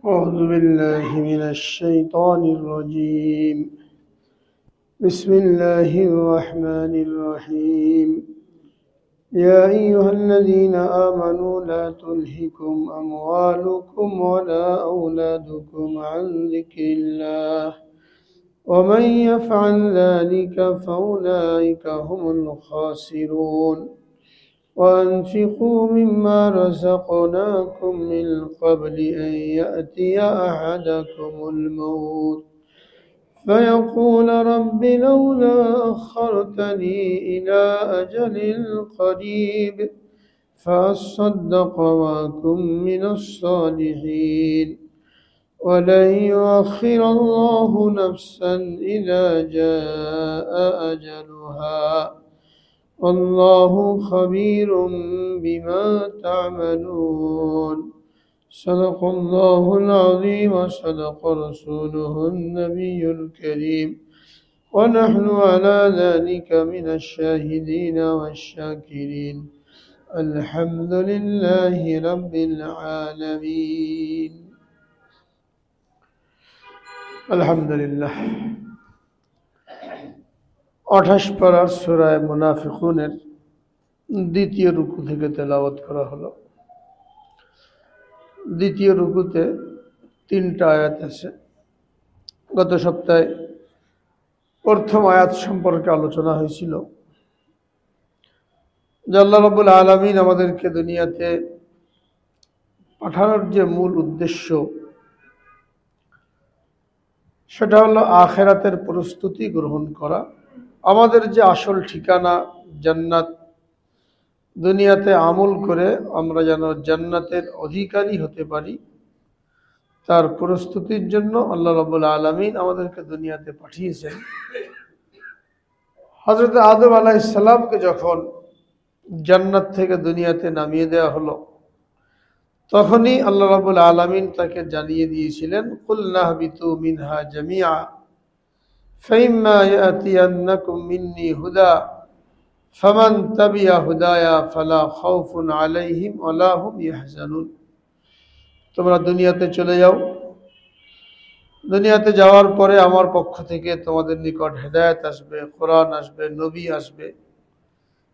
أعوذ بالله من الشيطان الرجيم. بسم الله الرحمن الرحيم. يا أيها الذين آمنوا لا تلهكم أموالكم ولا أولادكم عن ذكر الله ومن يفعل ذلك فأولئك هم الخاسرون. وأنفقوا مما رزقناكم من قبل أن يأتي أحدكم الموت فيقول رب لولا أخرتني إلى أجل قريب فأصدق وأكن من الصالحين ولن يؤخر الله نفسا إذا جاء أجلها والله خبير بما تعملون. صدق الله العظيم وصدق رسوله النبي الكريم ونحن على ذلك من الشاهدين والشاكرين. الحمد لله رب العالمين. الحمد لله 28 পারার সূরা মুনাফিকুনের দ্বিতীয় রুকু থেকে তেলাওয়াত করা হলো। দ্বিতীয় রুকুতে 3টা আয়াত আছে। গত সপ্তাহে প্রথম আয়াত সম্পর্কে আলোচনা হয়েছিল যে আল্লাহ রাব্বুল আলামিন আমাদেরকে দুনিয়াতে পাঠানোর যে মূল উদ্দেশ্য সেটা হলো আখিরাতের প্রস্তুতি গ্রহণ করা। আমাদের যে আসল ঠিকানা জান্নাত, দুনিয়াতে আমল করে আমরা যেন জান্নাতের অধিকারী হতে পারি, তার প্রস্তুতির জন্য আল্লাহ রাব্বুল আলামিন আমাদেরকে দুনিয়াতে পাঠিয়েছেন। হযরত আদম আলাইহিস সালামকে যখন জান্নাত থেকে দুনিয়াতে নামিয়ে দেওয়া হলো, তখনই আল্লাহ রাব্বুল আলামিন তাকে জানিয়ে দিয়েছিলেন কুলনা হাবিতু মিনহা জামিআ فإما يأتينكم مني هدى فمن تبع هدايا فلا خوف عليهم ولا هم يحزنون। তোমরা দুনিয়াতে চলে যাও, দুনিয়াতে যাওয়ার পরে আমার পক্ষ থেকে তোমাদের নিকট হেদায়েত আসবে, কোরআন আসবে, নবী আসবে।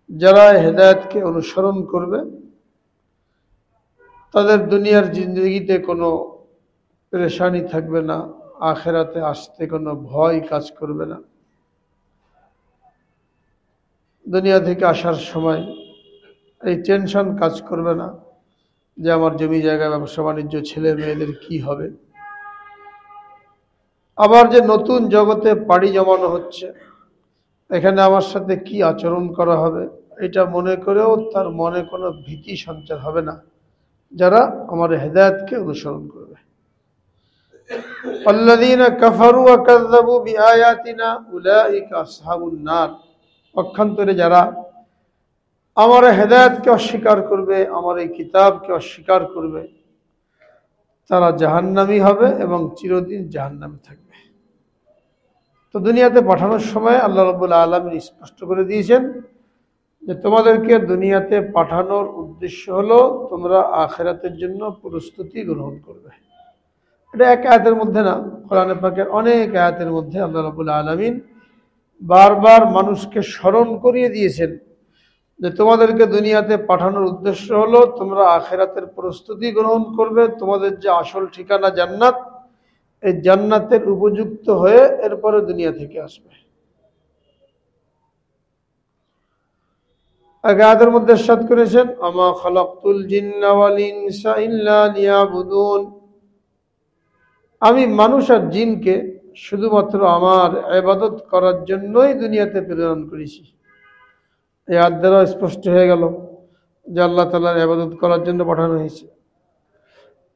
যারা হেদায়েতকে অনুসরণ করবে তাদের দুনিয়ার জিন্দেগিতে কোনো পেরেশানি থাকবে না, আখিরাতে আসতে কোনো ভয় কাজ করবে না। দুনিয়া থেকে আসার সময় এই টেনশন কাজ করবে না যে আমার জমি জায়গা, ব্যবসা বাণিজ্য, ছেলে মেয়েদের কি হবে। আবার যে নতুন জগতে পাড়ি জমানো হচ্ছে, এখানে আমার সাথে কি আচরণ করা হবে, এটা মনে করেও তার মনে কোনো ভীতি সঞ্চার হবে না যারা আমার হেদায়েতকে অনুসরণ করবে। আল্লাযীনা কাফারু ওয়া কাযযাবু বিআয়াতিনা উলাইকা আসহাবুন নার। পক্ষান্তরে যারা আমার হেদায়েতকে অস্বীকার করবে, আমার এই কিতাবকে অস্বীকার করবে, তারা জাহান্নামী হবে এবং চিরদিন জাহান্নামে থাকবে। তো দুনিয়াতে পাঠানোর সময় আল্লাহ রাব্বুল আলামিন স্পষ্ট করে দিয়েছেন যে তোমাদেরকে দুনিয়াতে পাঠানোর উদ্দেশ্য হলো তোমরা আখিরাতের জন্য প্রস্তুতি গ্রহণ করবে। এটা এক আয়াতের মধ্যে না, কোরআনে পাকের অনেক আয়াতের মধ্যে আল্লাহ রাব্বুল আলামিন বারবার মানুষকে স্মরণ করিয়ে দিয়েছেন যে তোমাদেরকে দুনিয়াতে পাঠানোর উদ্দেশ্য হলো তোমরা আখিরাতের প্রস্তুতি গ্রহণ করবে। তোমাদের যে আসল ঠিকানা জান্নাত, এই জান্নাতের উপযুক্ত হয়ে এরপরে দুনিয়া থেকে আসবে। এক আয়াতের মধ্যে ইরশাদ করেছেন আমা খালাকতুল জিন্না ওয়াল ইনসা ইল্লা লিয়াবুদুন। আমি মানুষ আর জিনকে শুধুমাত্র আমার ইবাদত করার জন্যই দুনিয়াতে প্রেরণ করেছি। এই আয়াত দ্বারা স্পষ্ট হয়ে গেল যে আল্লাহ তাআলার ইবাদত করার জন্য পাঠানো হয়েছে।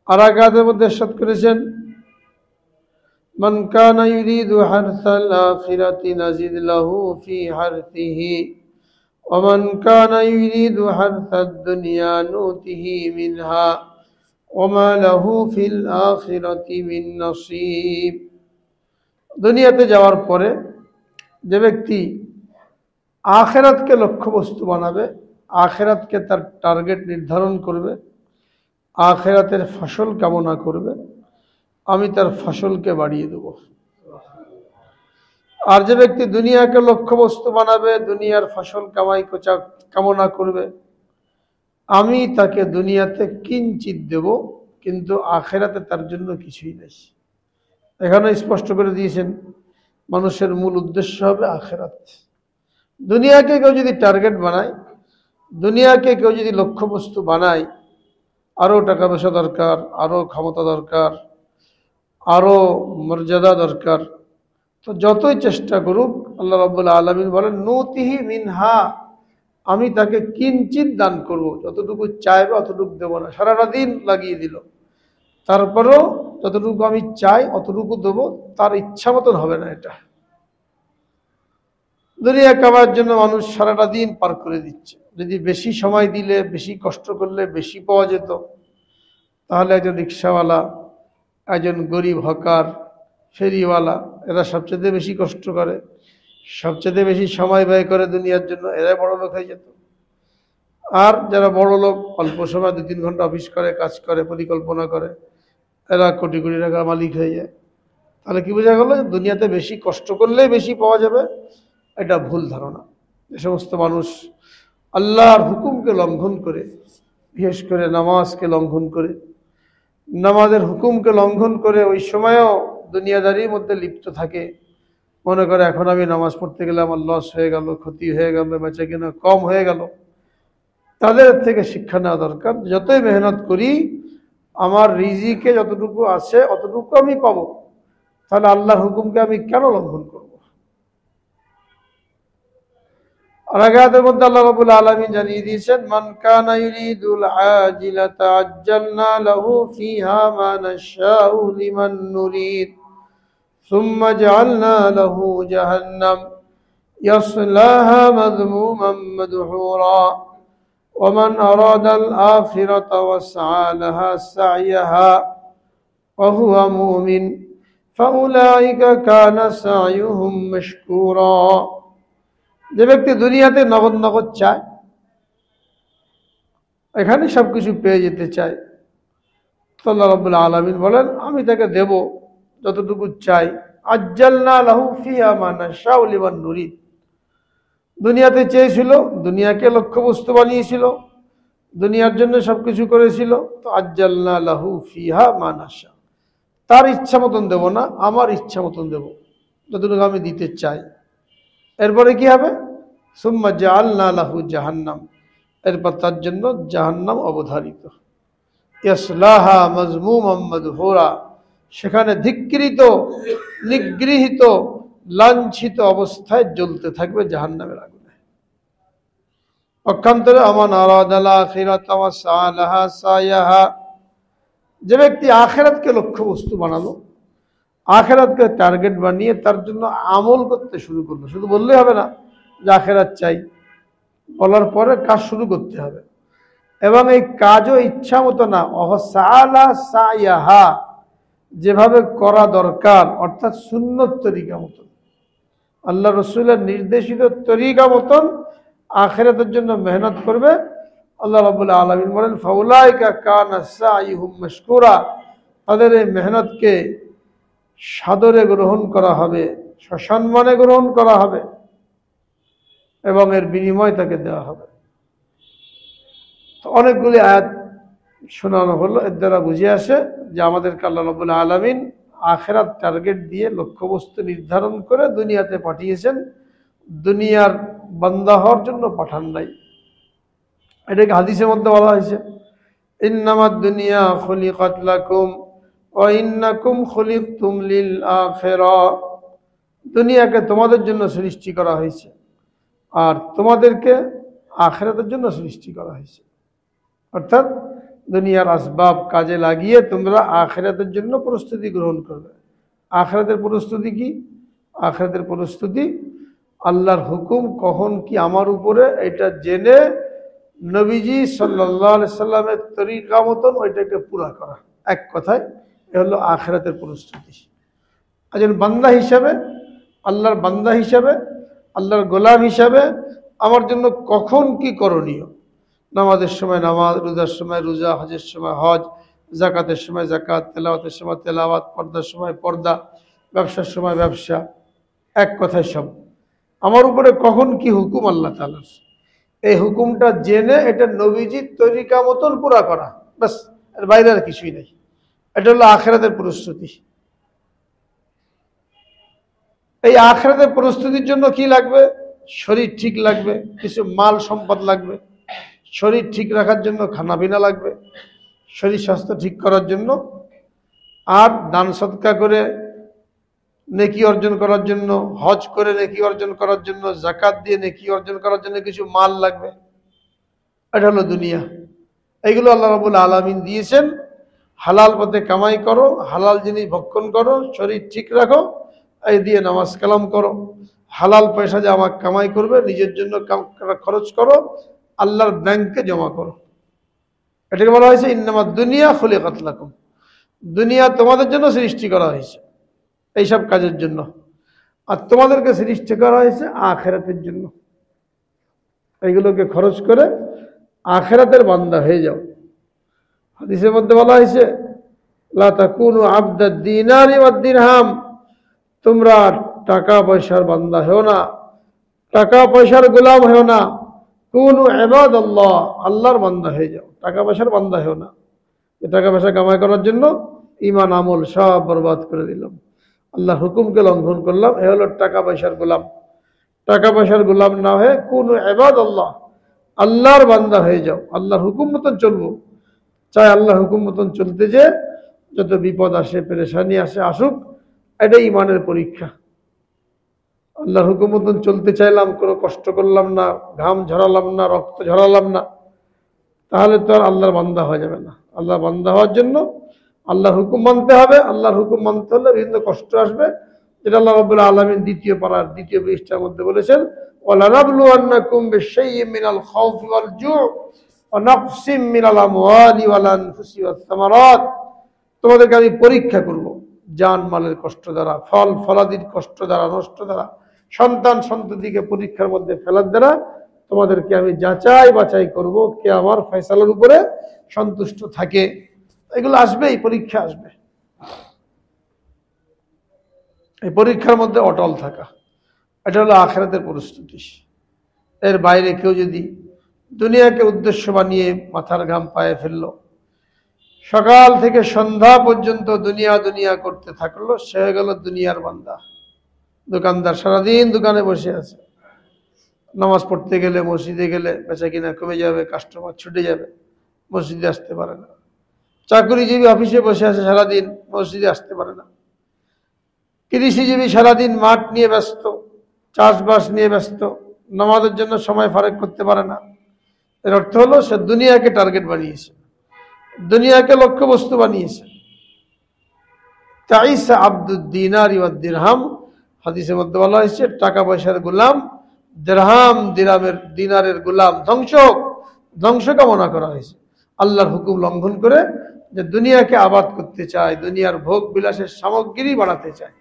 আর এক আয়াতের মধ্যে ইরশাদ করেছেন মান কানা ইউরিদু হারসাল আখিরাতি নাজিদ লাহু ফি হারসিহি ওয়া মান কানা ইউরিদু হারসাদ দুনিয়া নুতিহি মিনহা ওমা লাহু ফিল আখিরাতি মিন নসিব। দুনিয়াতে যাওয়ার পরে যে ব্যক্তি আখিরাতকে লক্ষ্যবস্তু বানাবে, আখিরাতকে তার টার্গেট নির্ধারণ করবে, আখিরাতের ফসল কামনা করবে, আমি তার ফসলকে বাড়িয়ে দেব। আর যে ব্যক্তি দুনিয়াকে লক্ষ্যবস্তু বানাবে, দুনিয়ার ফসল কামাই কামনা করবে, আমি তাকে দুনিয়াতে কিঞ্চিত দেব, কিন্তু আখেরাতে তার জন্য কিছুই নেই। এখানে স্পষ্ট করে দিয়েছেন মানুষের মূল উদ্দেশ্য হবে আখেরাত। দুনিয়াকে কেউ যদি টার্গেট বানায়, দুনিয়াকে কেউ যদি লক্ষ্যবস্তু বানায়, আরও টাকা পয়সা দরকার, আরও ক্ষমতা দরকার, আরও মর্যাদা দরকার, তো যতই চেষ্টা করুক, আল্লাহ রাব্বুল আলামিন বলেন নুতিহি মিনহা, আমি তাকে কিঞ্চিত দান করব, যতটুকু চাইবে অতটুকু দেব না। সারাটা দিন লাগিয়ে দিল, তারপরেও যতটুকু আমি চাই অতটুকু দেবো, তার ইচ্ছা মতন হবে না। এটা দুনিয়া কামার জন্য মানুষ সারাটা দিন পার করে দিচ্ছে। যদি বেশি সময় দিলে, বেশি কষ্ট করলে বেশি পাওয়া যেত, তাহলে একজন রিক্সাওয়ালা, একজন গরিব হকার, ফেরিওয়ালা, এরা সবচেয়ে বেশি কষ্ট করে, সবচেয়ে বেশি সময় ব্যয় করে দুনিয়ার জন্য, এরাই বড় লোক হয়ে যেত। আর যারা বড় লোক, অল্প সময় 2-3 ঘন্টা অফিস করে, কাজ করে, পরিকল্পনা করে, এরা কোটি কোটি টাকার মালিক হয়ে যায়। তাহলে কি বোঝা গেল? দুনিয়াতে বেশি কষ্ট করলেই বেশি পাওয়া যাবে, এটা ভুল ধারণা। যে সমস্ত মানুষ আল্লাহর হুকুমকে লঙ্ঘন করে, বিশেষ করে নামাজকে লঙ্ঘন করে, নামাজের হুকুমকে লঙ্ঘন করে ওই সময়ও দুনিয়াদারির মধ্যে লিপ্ত থাকে, মনে করে এখন আমি নামাজ পড়তে গেলে আমার লস হয়ে গেল, ক্ষতি হয়ে গেল, বেচা কিনা কম হয়ে গেল, তাদের থেকে শিক্ষা নেওয়া দরকার। যতই মেহনত করি, আমার রিজিকে যতটুকু আছে অতটুকু আমি পাবো, তাহলে আল্লাহর হুকুমকে আমি কেন লঙ্ঘন করব? আর আয়াতের মধ্যে আল্লাহ রাব্বুল আলামিন জানিয়ে দিয়েছেন, মান কানা ইউরিদুল আজিলাতা আজ্জালনা লাহু ফিহা মা নাশাউ লিমান নুরিদ সুম্মা জাআলনা লাহু জাহান্নাম ইয়াসলাহা মাযমুমান মাদহুরা ওয়া মান আরাদাল আখিরাতা ওয়াসআ লাহা সা'য়াহা ওয়া হুয়া মুমিন ফাউলাইকা কানা সা'য়ুহুম মাশকুরা। যে ব্যক্তি দুনিয়াতে নগদ নগদ চায়, এখানে সবকিছু পেয়ে যেতে চায়, আল্লাহ রাব্বুল আলামিন বলেন আমি তাকে দেব যতটুকু চাই। আজ্জালনা লাহু ফিহা মা নাশাউ লিমান নুরিদ, দুনিয়াতে চেয়েছিল, দুনিয়াকে লক্ষ্যবস্তু বানিয়েছিল, দুনিয়ার জন্য সবকিছু করেছিল, তো আজ্জালনা লাহু ফিহা মা নাশা, তার ইচ্ছা মতন দেব না, আমার ইচ্ছা মতন দেব, যতটুকু আমি দিতে চাই। এরপরে কি হবে? সুম্মা জাআলনা লাহু জাহান্নাম, এরপর তার জন্য জাহান্নাম অবধারিত। ইয়াসলাহা মাযমুমান মাদহুরা, সেখানে ধিক্কৃত, নিগৃহীত, লাঞ্ছিত অবস্থায় জ্বলতে থাকবে জাহান্নামের আগুনে। পক্ষান্তরে আমান আরাদাল আখিরাতা ওয়া সা'লাহা সা'য়াহা, যে ব্যক্তি আখিরাতকে লক্ষ্যবস্তু বানালো, আখিরাতকে টার্গেট বানিয়ে তার জন্য আমল করতে শুরু করলো। শুধু বললেই হবে না যে আখিরাত চাই, বলার পরে কাজ শুরু করতে হবে, এবং এই কাজও ইচ্ছা মতো না, সা'লা সা'য়াহা, যেভাবে করা দরকার, অর্থাৎ সুন্নত তরিকা মতন, আল্লাহ রসুলের নির্দেশিত তরিকা মতন আখিরাতের জন্য মেহনত করবে। আল্লাহ রাব্বুল আলামিন বলেন ফাউলাইকা কানা সা'য়ুহুম মাশকুরা, তাদের এই মেহনতকে সাদরে গ্রহণ করা হবে, সসম্মানে গ্রহণ করা হবে, এবং এর বিনিময় তাকে দেওয়া হবে। তো অনেকগুলি আয়াত শোনানো হলো, এর দ্বারা বুঝে আসে যে আমাদেরকে আল্লাহ রাব্বুল আলামিন আখিরাত টার্গেট দিয়ে লক্ষ্যবস্তু নির্ধারণ করে দুনিয়াতে পাঠিয়েছেন, দুনিয়ার বান্দা হওয়ার জন্য পাঠান নাই। এটাকে হাদিসের মধ্যে বলা হয়েছে, ইন্নামাদ দুনিয়া খুলিকাত লাকুম ওয়া ইন্নাকুম খুলিকতুম লিল আখিরা, দুনিয়াকে তোমাদের জন্য সৃষ্টি করা হয়েছে, আর তোমাদেরকে আখিরাতের জন্য সৃষ্টি করা হয়েছে। অর্থাৎ দুনিয়ার আসবাব কাজে লাগিয়ে তোমরা আখিরাতের জন্য প্রস্তুতি গ্রহণ করবে। আখিরাতের প্রস্তুতি কি? আখিরাতের প্রস্তুতি আল্লাহর হুকুম কখন কি আমার উপরে, এটা জেনে নবীজি সাল্লাল্লাহু আলাইহি সাল্লামের তরিকা মতন ওইটাকে পুরা করা। এক কথায় এ হলো আখিরাতের প্রস্তুতি। একজন বান্দা হিসাবে, আল্লাহর বান্দা হিসাবে, আল্লাহর গোলাম হিসাবে আমার জন্য কখন কি করণীয়, নামাজের সময় নামাজ, রোজার সময় রোজা, হজের সময় হজ, জাকাতের সময় জাকাত, তেলাওয়াতের সময় তেলাওয়াত, পর্দার সময় পর্দা, ব্যবসার সময় ব্যবসা, এক কথায় সব। আমার উপরে কখন কি হুকুম আল্লাহ তাআলার, এই হুকুমটা জেনে এটা নবীজির তরিকা মতন পুরা করা, ব্যাস, এর বাইরে আর কিছুই নেই। এটা হলো আখিরাতের প্রস্তুতি। এই আখিরাতের প্রস্তুতির জন্য কি লাগবে? শরীর ঠিক লাগবে, কিছু মাল সম্পদ লাগবে, শরীর ঠিক রাখার জন্য খানাপিনা লাগবে, শরীর স্বাস্থ্য ঠিক করার জন্য, আর দান সদকা করে নেকি অর্জন করার জন্য, হজ করে নেকি অর্জন করার জন্য, জাকাত দিয়ে নেকি অর্জন করার জন্য কিছু মাল লাগবে। এটা হলো দুনিয়া। এইগুলো আল্লাহ রাব্বুল আলামিন দিয়েছেন। হালাল পথে কামাই করো, হালাল জিনিস ভক্ষণ করো, শরীর ঠিক রাখো, এই দিয়ে নামাজ কালাম করো। হালাল পয়সা যে আমার কামাই করবে, নিজের জন্য খরচ করো, আল্লাহর ব্যাংকে জমা করো। এটাকে বলা হয়েছে ইন্নামা দুনিয়া খুলিকাত লাকুম, দুনিয়া তোমাদের জন্য সৃষ্টি করা হয়েছে এইসব কাজের জন্য, আর তোমাদেরকে সৃষ্টি করা হয়েছে আখিরাতের জন্য। এইগুলোকে খরচ করে আখিরাতের বান্দা হয়ে যাও। হাদিসের মধ্যে বলা হয়েছে লা তাকুনু আবদাদ দিনারি ওয়াদ দিরহাম, তোমরা টাকা পয়সার বান্দা হেও না, টাকা পয়সার গোলাম হেও না, কুনু ইবাদাল্লাহ, আল্লাহর বান্দা হয়ে যাও, টাকা পয়সার বান্দা হেও না। যে টাকা পয়সা কামাই করার জন্য ঈমান আমল সব বরবাদ করে দিলাম, আল্লাহর হুকুমকে লঙ্ঘন করলাম, এ হলো টাকা পয়সার গোলাম। টাকা পয়সার গোলাম না হয়ে কুনু ইবাদাল্লাহ, আল্লাহর বান্দা হয়ে যাও, আল্লাহর হুকুম মতন চলবো। চাই আল্লাহর হুকুম মতন চলতে যে যত বিপদ আসে, পেরেশানি আসে, আসুক, এটাই ইমানের পরীক্ষা। আল্লাহর হুকুম মতন চলতে চাইলাম, কোনো কষ্ট করলাম না, ঘাম ঝরালাম না, রক্ত ঝরালাম না, তাহলে তো আর আল্লাহর বান্দা হয়ে যাবে না। আল্লাহর বান্দা হওয়ার জন্য আল্লাহর হুকুম মানতে হবে। আল্লাহর হুকুম মানতে হলে বিভিন্ন কষ্ট আসবে, যেটা আল্লাহ রাব্বুল আলামিন দ্বিতীয় পারার দ্বিতীয় পৃষ্ঠার মধ্যে বলেছেন, ওয়ালানাবলুওয়ান্নাকুম বিশাইইম মিনাল খাউফি ওয়াল জু'i ওয়া নাকসিম মিনাল আমওয়ালি ওয়াল আনফুসি ওয়াস সামারাত, তোমাদেরকে আমি পরীক্ষা করব জান মালের কষ্ট দ্বারা, ফল ফলাদির কষ্ট দ্বারা, নষ্ট দ্বারা, সন্তান সন্ততিকে পরীক্ষার মধ্যে ফেলার দ্বারা তোমাদেরকে আমি যাচাই বাছাই করব কে আমার ফয়সালার উপরে সন্তুষ্ট থাকে। এগুলো আসবে, এই পরীক্ষা আসবে। এই পরীক্ষার মধ্যে অটল থাকা, এটা হলো আখিরাতের প্রস্তুতি। এর বাইরে কেউ যদি দুনিয়াকে উদ্দেশ্য বানিয়ে মাথার ঘাম পায়ে ফেললো, সকাল থেকে সন্ধ্যা পর্যন্ত দুনিয়া দুনিয়া করতে থাকলো, সে হয়ে গেল দুনিয়ার বান্দা। দোকানদার সারাদিন দোকানে বসে আছে, নামাজ পড়তে গেলে, মসজিদে গেলে বেচা কিনা কমে যাবে, কাস্টমার ছুটে যাবে, মসজিদে আসতে পারে না। চাকরিজীবী অফিসে বসে আছে সারাদিন, মসজিদে আসতে পারে না। কৃষিজীবী সারাদিন মাঠ নিয়ে ব্যস্ত, চাষবাস নিয়ে ব্যস্ত, নামাজের জন্য সময় ফারেক করতে পারে না। এর অর্থ হলো সে দুনিয়াকে টার্গেট বানিয়েছে, দুনিয়াকে লক্ষ্যবস্তু বানিয়েছে। তাইসা আব্দুদ দিনারি ওয়াদ দিরহাম, হাদিসের মধ্যে বলা হয়েছে টাকা পয়সার গোলাম, দিরহাম দিনারের গোলাম, ধ্বংস কামনা করা হয়েছে। আল্লাহর হুকুম লঙ্ঘন করে যে দুনিয়াকে আবাদ করতে চায়, দুনিয়ার ভোগ বিলাসের সামগ্রী বাড়াতে চায়,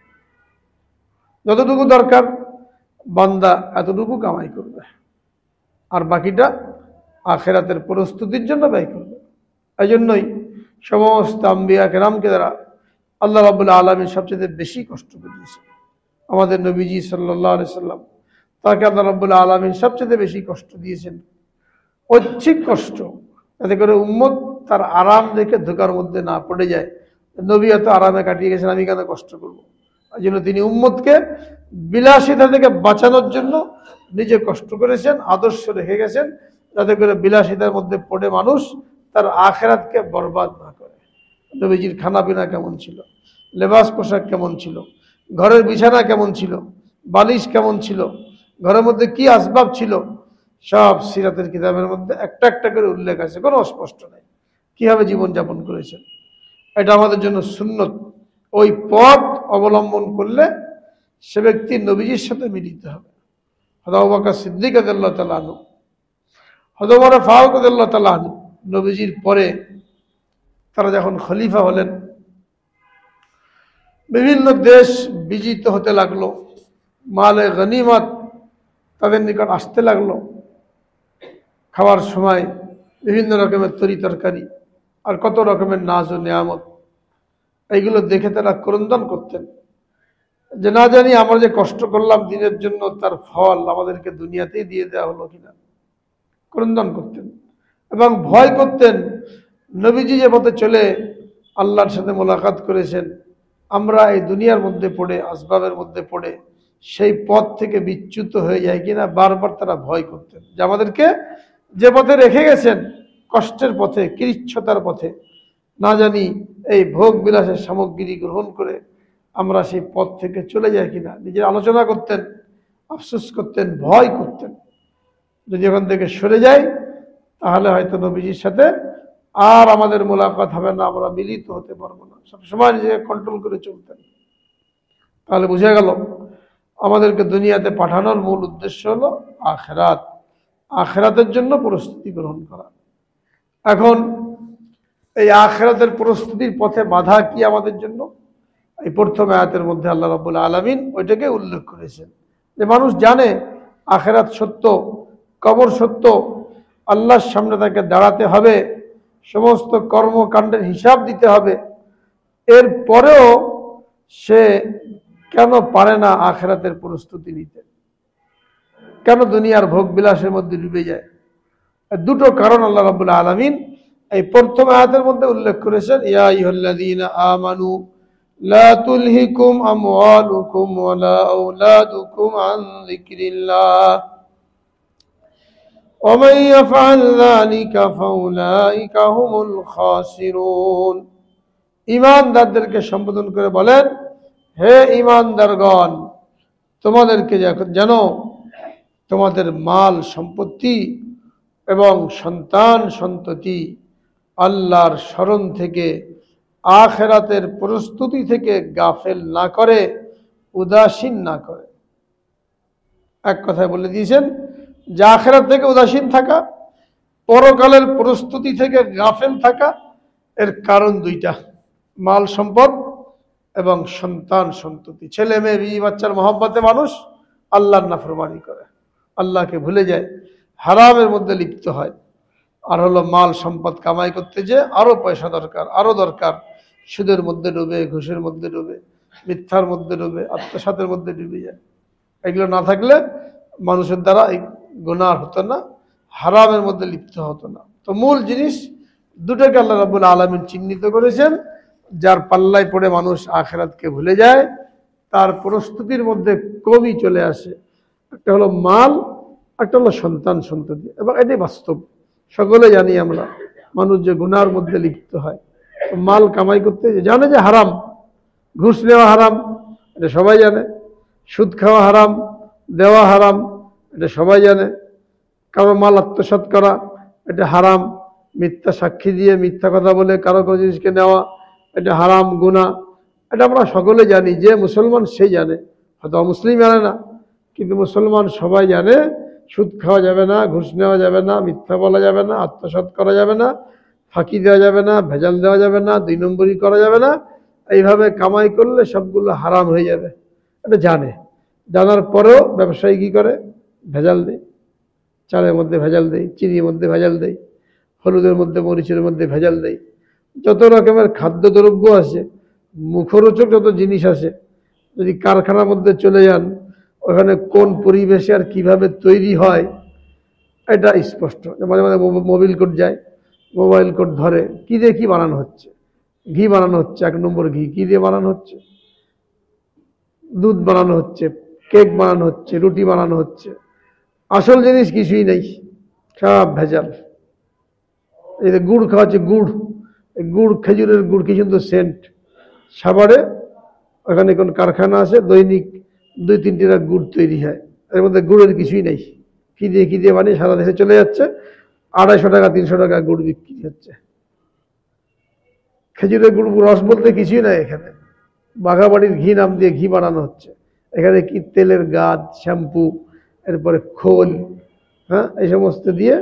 যতটুকু দরকার বান্দা এতটুকু কামাই করবে, আর বাকিটা আখিরাতের প্রস্তুতির জন্য ব্যয় করবে। এই জন্যই সমস্ত আম্বিয়া কেরামকে দ্বারা আল্লাহ রাব্বুল আলামিন সবচেয়ে বেশি কষ্ট দিয়েছে। আমাদের নবীজি সাল্লাল্লাহু আলাইহি সাল্লাম, তাকে আল্লাহ রাব্বুল আলামিন সবচেয়ে বেশি কষ্ট দিয়েছেন, ঐচ্ছিক কষ্ট, যাতে করে উম্মত তার আরাম দেখে ধোঁকার মধ্যে না পড়ে যায়। নবী এত আরামে কাটিয়ে গেছেন, আমি কেন কষ্ট করবো? এই জন্য তিনি উম্মতকে বিলাসিতা থেকে বাঁচানোর জন্য নিজে কষ্ট করেছেন, আদর্শ রেখে গেছেন, যাতে করে বিলাসিতার মধ্যে পড়ে মানুষ তার আখিরাতকে বরবাদ না করে। নবীজির খানা পিনা কেমন ছিল, লেবাস পোশাক কেমন ছিল, ঘরের বিছানা কেমন ছিল, বালিশ কেমন ছিল, ঘরের মধ্যে কি আসবাব ছিল, সব সিরাতের কিতাবের মধ্যে একটা একটা করে উল্লেখ আছে, কোনো অস্পষ্ট নেই। কিভাবে জীবনযাপন করেছেন, এটা আমাদের জন্য সুন্নত। ওই পথ অবলম্বন করলে সে ব্যক্তি নবীজির সাথে মিলিত হবে। হযরত আবু বকর সিদ্দিক রাদিয়াল্লাহু তাআলা আনহু, হযরত ওমর ফারুক রাদিয়াল্লাহু তাআলা আনহু, নবীজির পরে তারা যখন খলিফা হলেন, বিভিন্ন দেশ বিজিত হতে লাগলো, মালে গনিমত তাদের নিকট আসতে লাগলো। খাওয়ার সময় বিভিন্ন রকমের তরি তরকারি আর কত রকমের নাজ ও নিয়ামত, এইগুলো দেখে তারা ক্রন্দন করতেন যে না জানি আমরা যে কষ্ট করলাম দিনের জন্য তার ফল আমাদেরকে দুনিয়াতেই দিয়ে দেওয়া হলো কিনা। ক্রন্দন করতেন এবং ভয় করতেন নবীজি যে পথে চলে আল্লাহর সাথে মোলাকাত করেছেন, আমরা এই দুনিয়ার মধ্যে পড়ে আসবাবের মধ্যে পড়ে সেই পথ থেকে বিচ্যুত হয়ে যায় কিনা বারবার তারা ভয় করতেন যে আমাদেরকে যে পথে রেখে গেছেন কষ্টের পথে, কৃচ্ছতার পথে, না জানি এই ভোগ বিলাসের সামগ্রী গ্রহণ করে আমরা সেই পথ থেকে চলে যাই কিনা। নিজের আলোচনা করতেন, আফসোস করতেন, ভয় করতেন যদি ওখান থেকে সরে যাই তাহলে হয়তো নবীজির সাথে আর আমাদের মোলাকাত হবে না, আমরা মিলিত হতে পারবো না। সবসময় নিজেকে কন্ট্রোল করে চলতেন। তাহলে বুঝে গেল আমাদেরকে দুনিয়াতে পাঠানোর মূল উদ্দেশ্য হলো আখিরাত, আখিরাতের জন্য প্রস্তুতি গ্রহণ করা। এখন এই আখিরাতের প্রস্তুতির পথে বাধা কি আমাদের জন্য? এই প্রথম আয়াতের মধ্যে আল্লাহ রাব্বুল আলামিন ওইটাকে উল্লেখ করেছেন যে মানুষ জানে আখিরাত সত্য, কবর সত্য, আল্লাহর সামনে তাকে দাঁড়াতে হবে, সমস্ত কর্মকাণ্ডের হিসাব দিতে হবে, এরপরেও সে কেন পারে না আখিরাতের প্রস্তুতি নিতে? কেন দুনিয়ার ভোগ বিলাসের মধ্যে ডুবে যায়? দুটো কারণ আল্লাহ রাব্বুল আলামিন এই প্রথম আয়াতের মধ্যে উল্লেখ করেছেন। ইয়া আইয়ুহাল্লাযীনা আমানু লা তুলহিকুম আমওয়ালুকুম ওয়ালা আওলাদুকুম আন যিকরিল্লাহ ওয়া মান ইয়াফআল যালিকা ফাউলাইকা হুমুল খাসিরুন। ঈমানদারদেরকে সম্বোধন করে বলেন, হে ঈমানদারগণ, তোমাদেরকে যেন তোমাদের মাল সম্পত্তি এবং সন্তান সন্ততি আল্লাহর স্মরণ থেকে, আখিরাতের প্রস্তুতি থেকে গাফেল না করে, উদাসীন না করে। এক কথায় বলে দিয়েছেন যে আখিরাত থেকে উদাসীন থাকা, পরকালের প্রস্তুতি থেকে গাফেল থাকা, এর কারণ দুইটা, মাল সম্পদ এবং সন্তান সন্ততি। ছেলে মেয়ে বিবি বাচ্চার মহব্বতে মানুষ আল্লাহর নাফরমানি করে, আল্লাহকে ভুলে যায়, হারামের মধ্যে লিপ্ত হয়। আর হলো মাল সম্পদ কামাই করতে যে আরো পয়সা দরকার, আরো দরকার, সুদের মধ্যে ডুবে, ঘুষের মধ্যে ডুবে, মিথ্যার মধ্যে ডুবে, আত্মসাতের মধ্যে ডুবে যায়। এগুলো না থাকলে মানুষের দ্বারা এই গুনাহ হতো না, হারামের মধ্যে লিপ্ত হতো না। তো মূল জিনিস দুটোকে আল্লাহ রাব্বুল আলামিন চিহ্নিত করেছেন, যার পাল্লায় পড়ে মানুষ আখিরাতকে ভুলে যায়, তার প্রস্তুতির মধ্যে কমই চলে আসে। একটা হলো মাল, একটা হলো সন্তান সন্ততি। এবং এটাই বাস্তব, সকলে জানি আমরা, মানুষ যে গুনার মধ্যে লিপ্ত হয়, মাল কামাই করতে জানে যে হারাম, ঘুষ নেওয়া হারাম, এটা সবাই জানে, সুদ খাওয়া হারাম, দেওয়া হারাম, এটা সবাই জানে, কারো মাল আত্মসাৎ করা এটা হারাম, মিথ্যা সাক্ষী দিয়ে মিথ্যা কথা বলে কারো কোনো জিনিসকে নেওয়া এটা হারাম, গুনাহ, এটা আমরা সকলে জানি। যে মুসলমান সে জানে, হয়তো মুসলিম জানে না, কিন্তু মুসলমান সবাই জানে সুদ খাওয়া যাবে না, ঘুষ নেওয়া যাবে না, মিথ্যা বলা যাবে না, আত্মসাৎ করা যাবে না, ফাঁকি দেওয়া যাবে না, ভেজাল দেওয়া যাবে না, 2 নম্বরই করা যাবে না, এইভাবে কামাই করলে সবগুলো হারাম হয়ে যাবে, এটা জানে। জানার পরেও ব্যবসায়ী কী করে? ভেজাল দেয়, চালের মধ্যে ভেজাল দেয়, চিনির মধ্যে ভেজাল দেয়, হলুদের মধ্যে, মরিচের মধ্যে ভেজাল দেয়, যত রকমের খাদ্যদ্রব্য আছে, মুখরোচক যত জিনিস আছে, যদি কারখানার মধ্যে চলে যান, ওখানে কোন পরিবেশে আর কিভাবে তৈরি হয় এটা স্পষ্ট। মাঝে মাঝে মোবিল কোড যায়, মোবাইল কোড ধরে, কি দিয়ে কি বানানো হচ্ছে? ঘি বানানো হচ্ছে, 1 নম্বর ঘি। কি দিয়ে বানানো হচ্ছে? দুধ বানানো হচ্ছে, কেক বানানো হচ্ছে, রুটি বানানো হচ্ছে, আসল জিনিস কিছুই নেই, সব ভেজাল। এই যে গুড় খাওয়াচ্ছে, গুড়, গুড়, খেজুরের গুড়, কি সুন্দর সেন্ট। সাভারে ওখানে কোন কারখানা আছে, দৈনিক 2-3টি গুড় তৈরি হয়, এর মধ্যে গুড়ের কিছুই নেই। কি দিয়ে বানিয়ে সারা দেশে চলে যাচ্ছে, 250 টাকা 300 টাকা গুড় বিক্রি হচ্ছে। খেজুরের গুড় রস বলতে কিছুই নাই এখানে, বাঘাবাড়ির ঘি নাম দিয়ে ঘি বানানো হচ্ছে। এখানে কি তেলের গাছ, শ্যাম্পু, এরপরে খোল, হ্যাঁ, এই সমস্ত দিয়ে